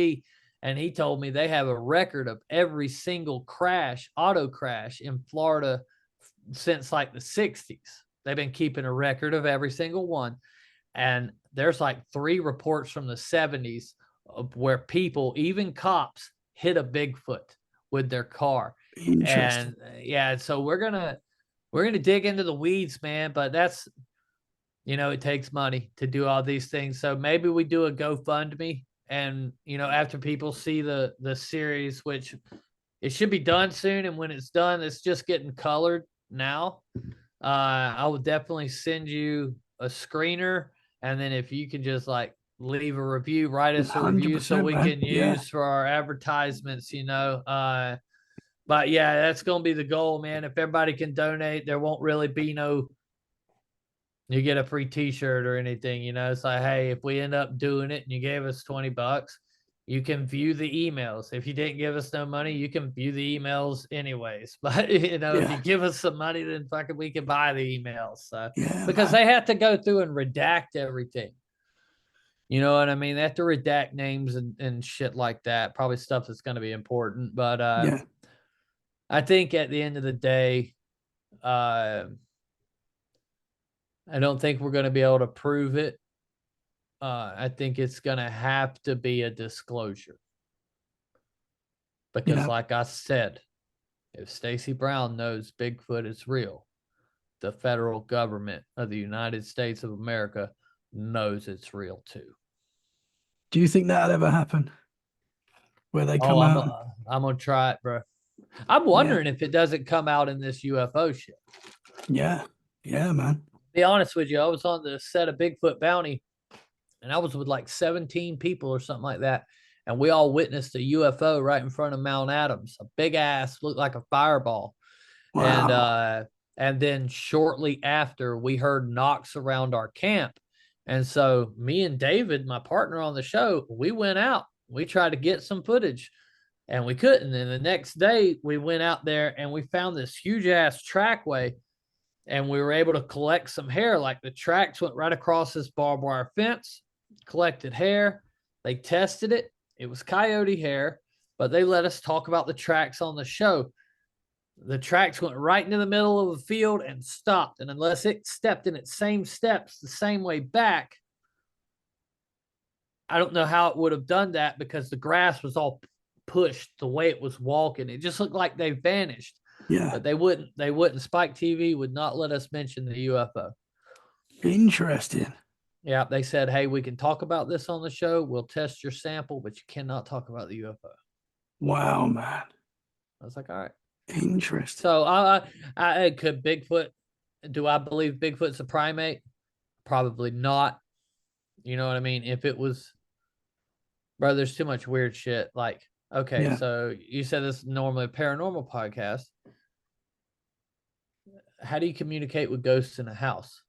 and he told me they have a record of every single auto crash in Florida since like the 60s. They've been keeping a record of every single one. And there's like 3 reports from the 70s of where people, even cops, hit a Bigfoot with their car. Interesting. And yeah, so we're gonna dig into the weeds, man. But that's, it takes money to do all these things. So maybe we do a GoFundMe, and after people see the series, which it should be done soon, and when it's done, it's just getting colored now. I will definitely send you a screener, and then if you can just like leave a review, write us a review so 100%, we man. can Yeah. use for our advertisements, but yeah, that's going to be the goal, man. If everybody can donate, there won't really be you get a free t-shirt or anything, it's like, hey, if we end up doing it and you gave us $20, you can view the emails. If you didn't give us no money, you can view the emails anyways. But if Yeah. you give us some money, then fucking we can buy the emails. So Yeah, because man. they have to go through and redact everything. You know what I mean? They have to redact names and shit like that. Probably stuff that's going to be important. But Yeah. I think at the end of the day, I don't think we're going to be able to prove it. I think it's going to have to be a disclosure. Because Yeah. like I said, if Stacy Brown knows Bigfoot is real, the federal government of the United States of America knows it's real too. Do you think that'll ever happen? Where they Oh, come out? I'm going to try it, bro. I'm Yeah. wondering if it doesn't come out in this UFO shit. Yeah. Yeah, man. Be honest with you, I was on the set of Bigfoot Bounty, and I was with like 17 people or something like that. And we all witnessed a UFO right in front of Mount Adams, a big ass, looked like a fireball. Wow. And then shortly after, we heard knocks around our camp. And so me and David, my partner on the show, we went out. We tried to get some footage, and we couldn't. And the next day, we went out there and we found this huge ass trackway, and we were able to collect some hair. Like the tracks went right across this barbed wire fence, collected hair. They tested it. It was coyote hair, but they let us talk about the tracks on the show. The tracks went right into the middle of the field and stopped. And unless it stepped in its same steps the same way back, I don't know how it would have done that because the grass was all pushed the way it was walking. It just looked like they vanished. Yeah. But they wouldn't. Spike TV would not let us mention the UFO. Interesting. Yeah, they said, hey, we can talk about this on the show. We'll test your sample, but you cannot talk about the UFO. Wow, man. I was like, all right. Interesting. So I could Bigfoot. Do I believe Bigfoot's a primate? Probably not. You know what I mean? If it was, bro, there's too much weird shit. Like, okay, Yeah. so you said this is normally a paranormal podcast. How do you communicate with ghosts in a house?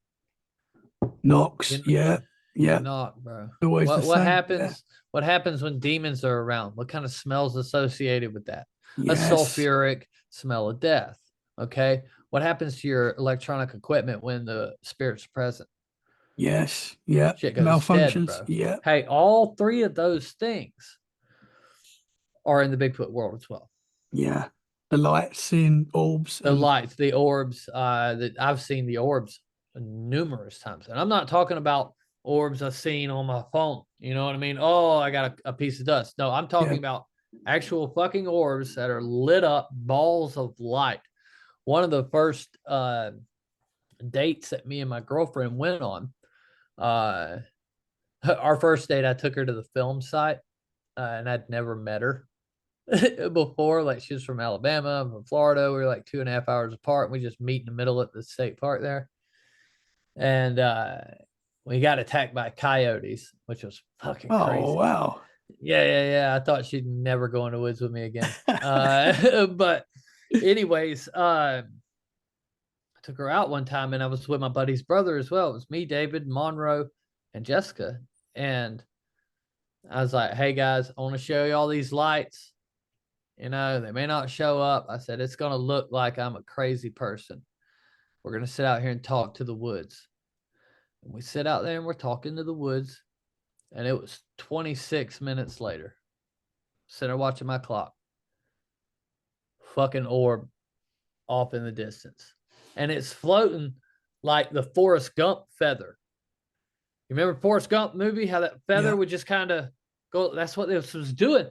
Knocks. You, Yeah. you Yeah. knock, bro. Always the What same. happens? Yeah. What happens when demons are around? What kind of smells associated with that? A Yes. sulfuric smell of death. Okay. What happens to your electronic equipment when the spirit's present? Yes. Yeah. Shit goes dead, Malfunctions. bro. Yeah. Hey, all three of those things are in the Bigfoot world as well. Yeah. The lights in orbs. The lights, the orbs, that I've seen the orbs numerous times. And I'm not talking about orbs I've seen on my phone. You know what I mean? Oh, I got a piece of dust. No, I'm talking about actual fucking orbs that are lit up balls of light. One of the first dates that me and my girlfriend went on, our first date, I took her to the film site, and I'd never met her before. Like, she was from Alabama, I'm from Florida. We were like 2.5 hours apart. We just meet in the middle at the state park there. And we got attacked by coyotes, which was fucking crazy. Oh, wow. Yeah. I thought she'd never go in the woods with me again. But anyways, I took her out one time and I was with my buddy's brother as well. It was me, David, Monroe, and Jessica. And I was like, hey guys, I want to show you all these lights. You know, they may not show up. I said, it's going to look like I'm a crazy person. We're going to sit out here and talk to the woods. And we sit out there and we're talking to the woods. And it was 26 minutes later. Sitting there watching my clock. Fucking orb off in the distance. And it's floating like the Forrest Gump feather. You remember Forrest Gump movie? How that feather would just kind of go. That's what this was doing.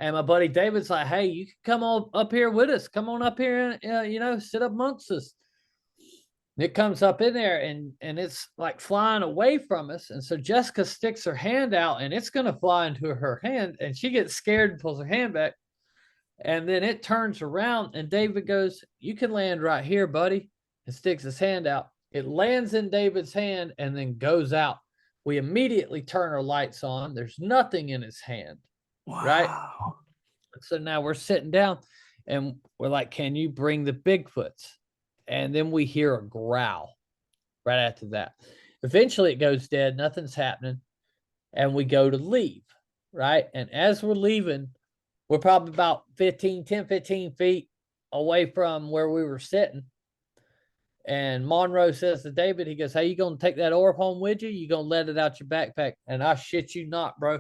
And my buddy David's like, hey, you can come on up here with us. Come on up here and, sit up amongst us. And it comes up in there and it's like flying away from us. And so Jessica sticks her hand out and it's going to fly into her hand. And she gets scared and pulls her hand back. And then it turns around and David goes, you can land right here, buddy. And sticks his hand out. It lands in David's hand and then goes out. We immediately turn our lights on. There's nothing in his hand. Wow. Right? So now we're sitting down and we're like, can you bring the Bigfoots? And then we hear a growl right after that. Eventually it goes dead. Nothing's happening. And we go to leave. Right? And as we're leaving, we're probably about 10, 15 feet away from where we were sitting. And Monroe says to David, he goes, hey, you going to take that orb home with you? You going to let it out your backpack? And I shit you not, bro.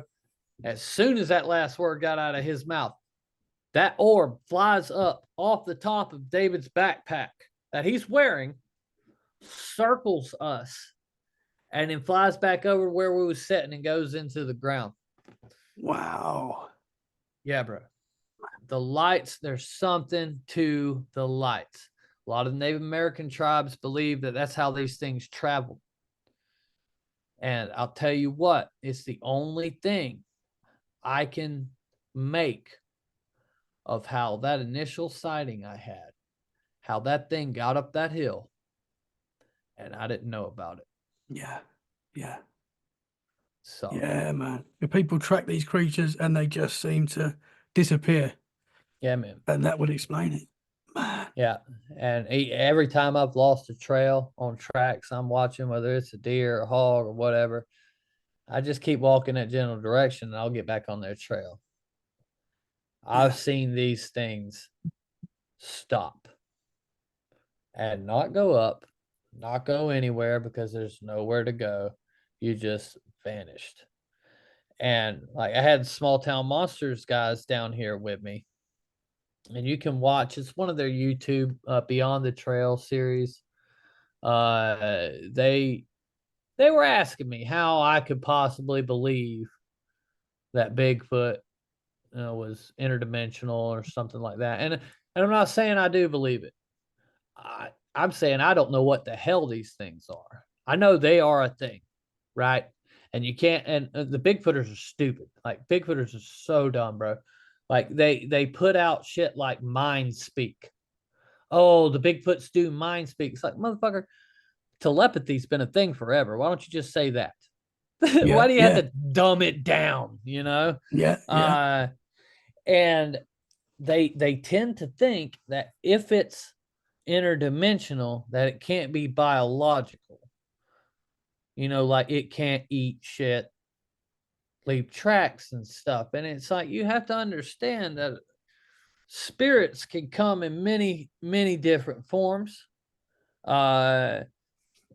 As soon as that last word got out of his mouth, that orb flies up off the top of David's backpack that he's wearing, circles us, and then flies back over where we was sitting and goes into the ground. Wow. Yeah, bro. The lights, there's something to the lights. A lot of Native American tribes believe that that's how these things travel. And I'll tell you what, it's the only thing I can make of how that initial sighting I had, how that thing got up that hill, and I didn't know about it. Yeah. So yeah, man. If people track these creatures and they just seem to disappear. Yeah, man. And that would explain it. Man. Yeah. And every time I've lost a trail on tracks I'm watching, whether it's a deer, a hog, or whatever, I just keep walking that general direction and I'll get back on their trail. I've seen these things stop and not go up, not go anywhere because there's nowhere to go. You just vanished. And like I had Small Town Monsters guys down here with me, and you can watch. It's one of their YouTube Beyond the Trail series. They were asking me how I could possibly believe that Bigfoot was interdimensional or something like that. And I'm not saying I do believe it. I'm saying I don't know what the hell these things are. I know they are a thing, right? And you can't. And the Bigfooters are stupid. Like Bigfooters are so dumb, bro. Like they put out shit like mind speak. Oh, the Bigfoots do mind speak. It's like, motherfucker, telepathy's been a thing forever. Why don't you just say that? Yeah. Why do you have Yeah. to dumb it down? You know? Yeah. Yeah. Uh, and they tend to think that if it's interdimensional, that it can't be biological. You know, like it can't eat shit, leave tracks and stuff. And it's like you have to understand that spirits can come in many, many different forms. Uh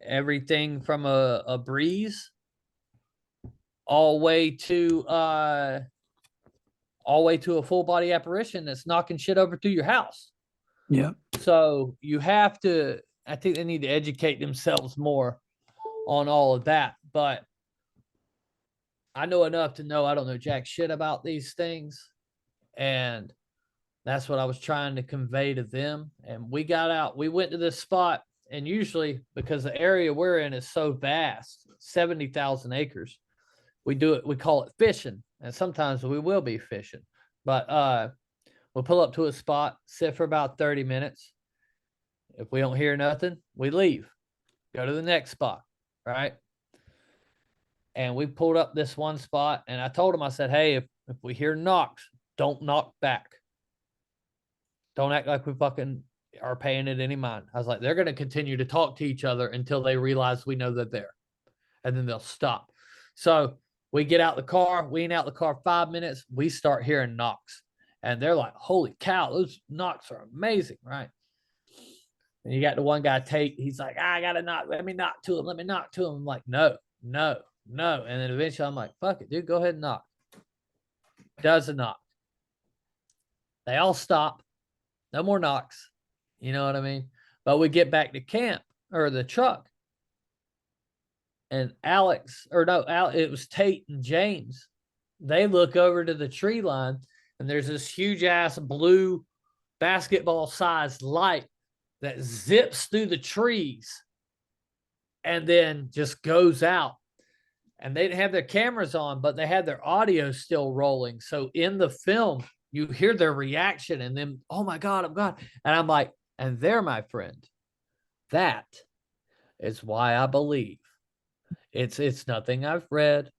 Everything from a breeze all way to all the way to a full body apparition that's knocking shit over through your house. Yeah. So you have to, I think they need to educate themselves more on all of that. But I know enough to know I don't know jack shit about these things. And that's what I was trying to convey to them. And we got out, we went to this spot. And usually, because the area we're in is so vast, 70,000 acres, we do it, we call it fishing. And sometimes we will be fishing. But we'll pull up to a spot, sit for about 30 minutes. If we don't hear nothing, we leave, go to the next spot, right? And we pulled up this one spot, and I told him, I said, hey, if we hear knocks, don't knock back. Don't act like we fucking are paying it any mind. I was like, they're going to continue to talk to each other until they realize we know they're there. And then they'll stop. So we get out the car. We ain't out the car 5 minutes. We start hearing knocks. And they're like, holy cow, those knocks are amazing, right? And you got the one guy, Tate. He's like, I got to knock. Let me knock to him. Let me knock to him. I'm like, no, no, no. And then eventually I'm like, fuck it, dude, go ahead and knock. Does a knock. They all stop. No more knocks. You know what I mean? But we get back to camp or the truck. And Alex, or no, it was Tate and James. They look over to the tree line, and there's this huge ass blue basketball sized light that zips through the trees and then just goes out. And they didn't have their cameras on, but they had their audio still rolling. So in the film, you hear their reaction and then, oh my God, I'm God. And I'm like, and there, my friend, that is why I believe. It's nothing I've read.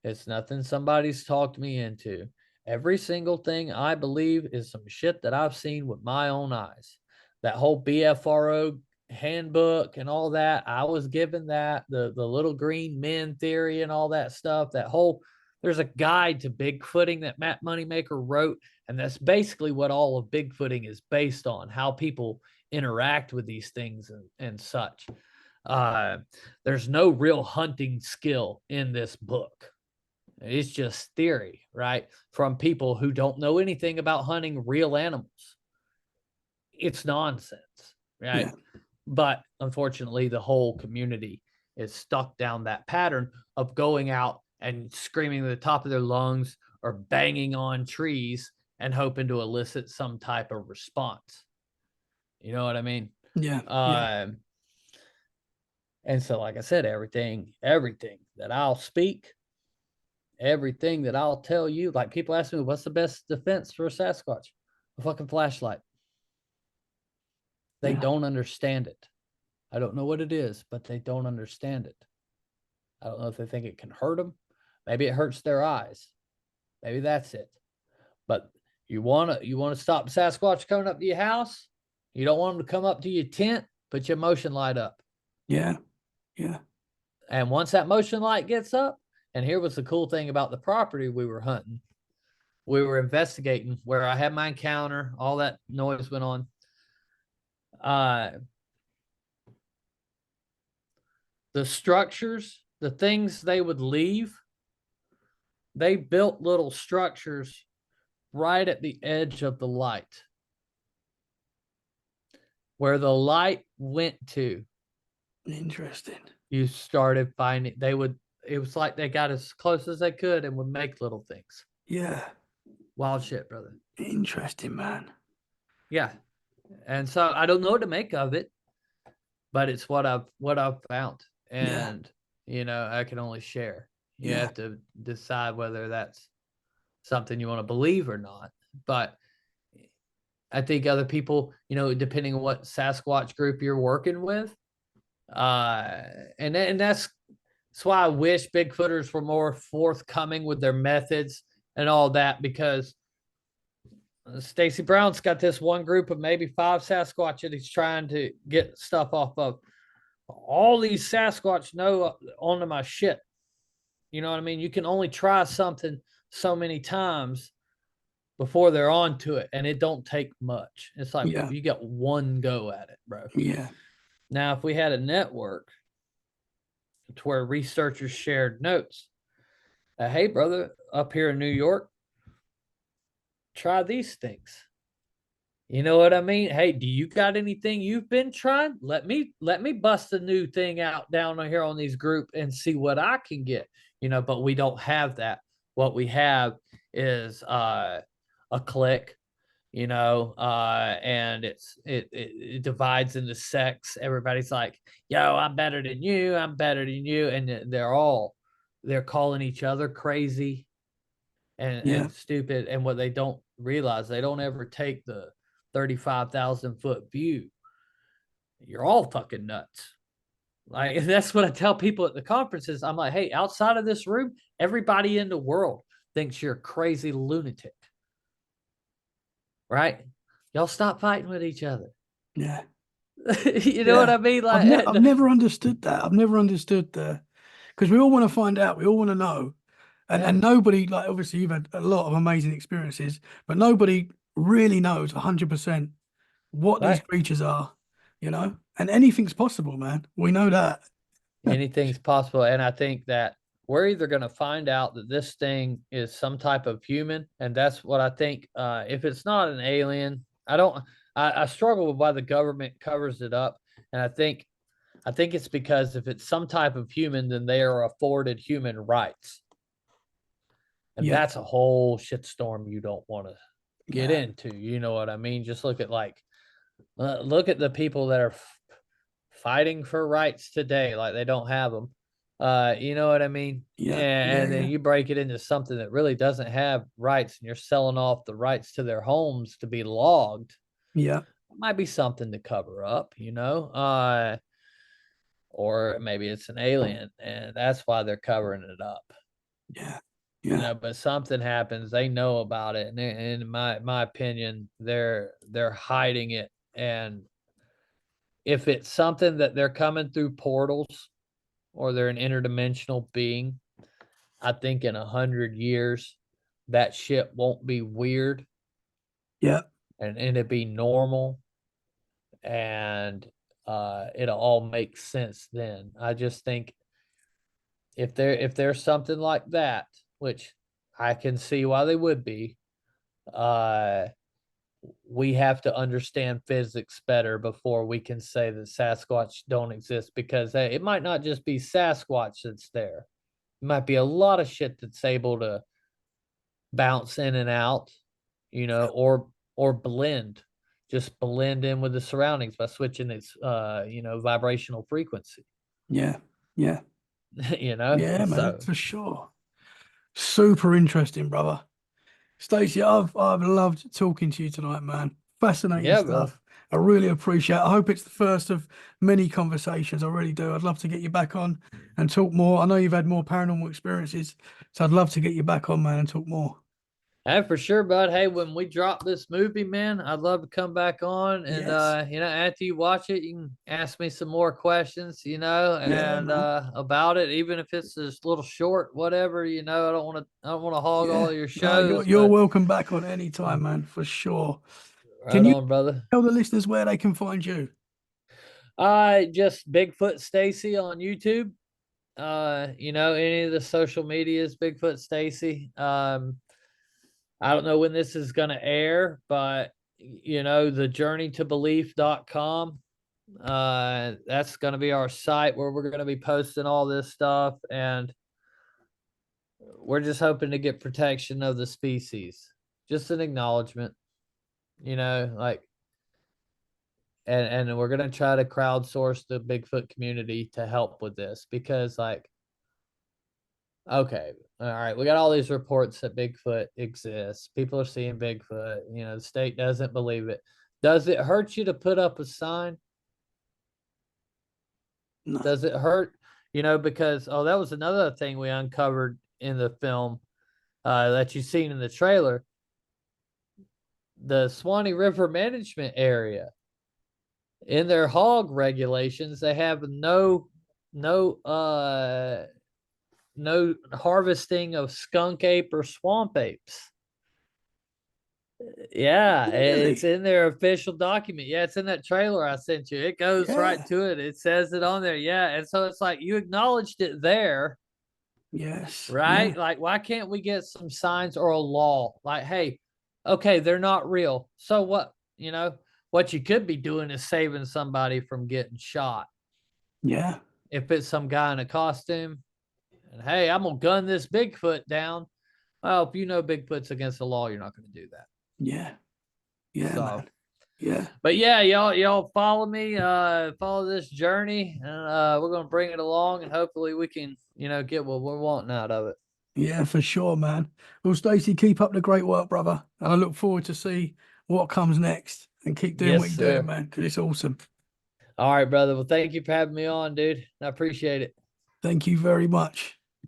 It's nothing somebody's talked me into. Every single thing I believe is some shit that I've seen with my own eyes. That whole BFRO handbook and all that, I was given that, the little green men theory and all that stuff. That whole, there's a guide to Bigfooting that Matt Moneymaker wrote, and that's basically what all of Bigfooting is based on, how people interact with these things and such. There's no real hunting skill in this book. It's just theory, right? From people who don't know anything about hunting real animals. It's nonsense, right? Yeah. But unfortunately, the whole community is stuck down that pattern of going out and screaming at the top of their lungs or banging on trees and hoping to elicit some type of response. You know what I mean? Yeah. Yeah. And so, like I said, everything that I'll speak, everything that I'll tell you, like people ask me, what's the best defense for a Sasquatch? A fucking flashlight. They don't understand it. I don't know what it is, but they don't understand it. I don't know if they think it can hurt them. Maybe it hurts their eyes. Maybe that's it. But you want to stop Sasquatch coming up to your house? You don't want them to come up to your tent? Put your motion light up. Yeah. Yeah. And once that motion light gets up, and here was the cool thing about the property we were hunting. We were investigating where I had my encounter, all that noise went on. The structures, the things they would leave they built little structures right at the edge of the light. Where the light went to, Interesting. you started finding it was like they got as close as they could and would make little things. Yeah. Wild shit, brother. Interesting, man. Yeah. And so I don't know what to make of it, but it's what I've found. Yeah. And I can only share. You Yeah. have to decide whether that's something you want to believe or not. But I think other people, depending on what Sasquatch group you're working with, and that's why I wish Bigfooters were more forthcoming with their methods and all that, because Stacy Brown's got this one group of maybe 5 Sasquatch that he's trying to get stuff off of. All these Sasquatch know onto my shit. You know what I mean? You can only try something so many times before they're onto it, and it don't take much. It's like you got one go at it, bro. Yeah. Now, if we had a network to where researchers shared notes, hey, brother, up here in New York, try these things. You know what I mean? Hey, do you got anything you've been trying? Let me bust a new thing out down here on these group and see what I can get. But we don't have that. What we have is a clique, and it divides into sects. Everybody's like, yo, I'm better than you, and they're calling each other crazy and stupid. And what they don't realize, they don't ever take the 35,000 foot view. You're all fucking nuts. Like, that's what I tell people at the conferences. I'm like, hey, outside of this room, everybody in the world thinks you're a crazy lunatic. Right? Y'all stop fighting with each other. Yeah. You know what I mean? Like, I've never understood that. I've never understood because we all want to find out. We all want to know. And nobody, like, obviously you've had a lot of amazing experiences, but nobody really knows 100% what these creatures are, and anything's possible, man. We know that. Anything's possible. And I think that we're either going to find out that this thing is some type of human. And that's what I think. If it's not an alien, I struggle with why the government covers it up. And I think it's because if it's some type of human, then they are afforded human rights. And that's a whole shitstorm you don't want to get into. You know what I mean? Just look at the people that are fighting for rights today, like they don't have them. You know what I mean? And then you break it into something that really doesn't have rights, and you're selling off the rights to their homes to be logged. Yeah. It might be something to cover up, or maybe it's an alien, and that's why they're covering it up. Yeah. But something happens, they know about it, and in my opinion, they're hiding it. And if it's something that they're coming through portals, or they're an interdimensional being, I think in 100 years, that shit won't be weird. Yeah. And it'd be normal, and it'll all make sense then. I just think if there's something like that, which I can see why they would be, we have to understand physics better before we can say that Sasquatch don't exist, because it might not just be Sasquatch that's there. It might be a lot of shit that's able to bounce in and out, or blend in with the surroundings by switching its vibrational frequency. Yeah. Yeah, man, so for sure. Super interesting, brother. Stacey, I've loved talking to you tonight, man. Fascinating stuff. Brother. I really appreciate it. I hope it's the first of many conversations. I really do. I'd love to get you back on and talk more. I know you've had more paranormal experiences, so I'd love to get you back on, man, and talk more. And for sure, bud. Hey, when we drop this movie, man, I'd love to come back on, and after you watch it, you can ask me some more questions, about it, even if it's just a little short, whatever. I don't want to hog all your shows. You're welcome back on any time, man, for sure. Right on, brother. Tell the listeners where they can find you? Just Bigfoot Stacy on YouTube. you know, any of the social medias, Bigfoot Stacy. I don't know when this is gonna air, but you know, the journey to belief.com. That's gonna be our site where we're gonna be posting all this stuff, and we're just hoping to get protection of the species. Just an acknowledgement, you know, like, and we're gonna try to crowdsource the Bigfoot community to help with this because, like, okay, all right, we got all these reports that Bigfoot exists. People are seeing Bigfoot. You know, the state doesn't believe it. Does it hurt you to put up a sign? No. Does it hurt? You know, because oh, that was another thing we uncovered in the film that you've seen in the trailer. The Swanee River Management Area, in their hog regulations, they have no no harvesting of skunk ape or swamp apes. Yeah, it's Really? in their official document. Yeah, it's in that trailer I sent you. It goes right Yeah. to it. It says it on there. Yeah, and so it's like you acknowledged it there, Yes. Yeah. right? Like, why can't we get some signs or a law? Like, hey, okay, they're not real. So what? You know, what you could be doing is saving somebody from getting shot. Yeah. If it's some guy in a costume, and hey, I'm gonna gun this Bigfoot down. Well, if you know Bigfoot's against the law, you're not gonna do that. Yeah. Yeah, So, man. Yeah. but yeah, y'all follow me, follow this journey, and we're gonna bring it along, and hopefully we can, you know, get what we're wanting out of it. Yeah, for sure, man. Well, Stacey, keep up the great work, brother. And I look forward to see what comes next and keep doing Yes, what you're doing, sir. man, because it's awesome. All right, brother. Well, thank you for having me on, dude. I appreciate it. Thank you very much.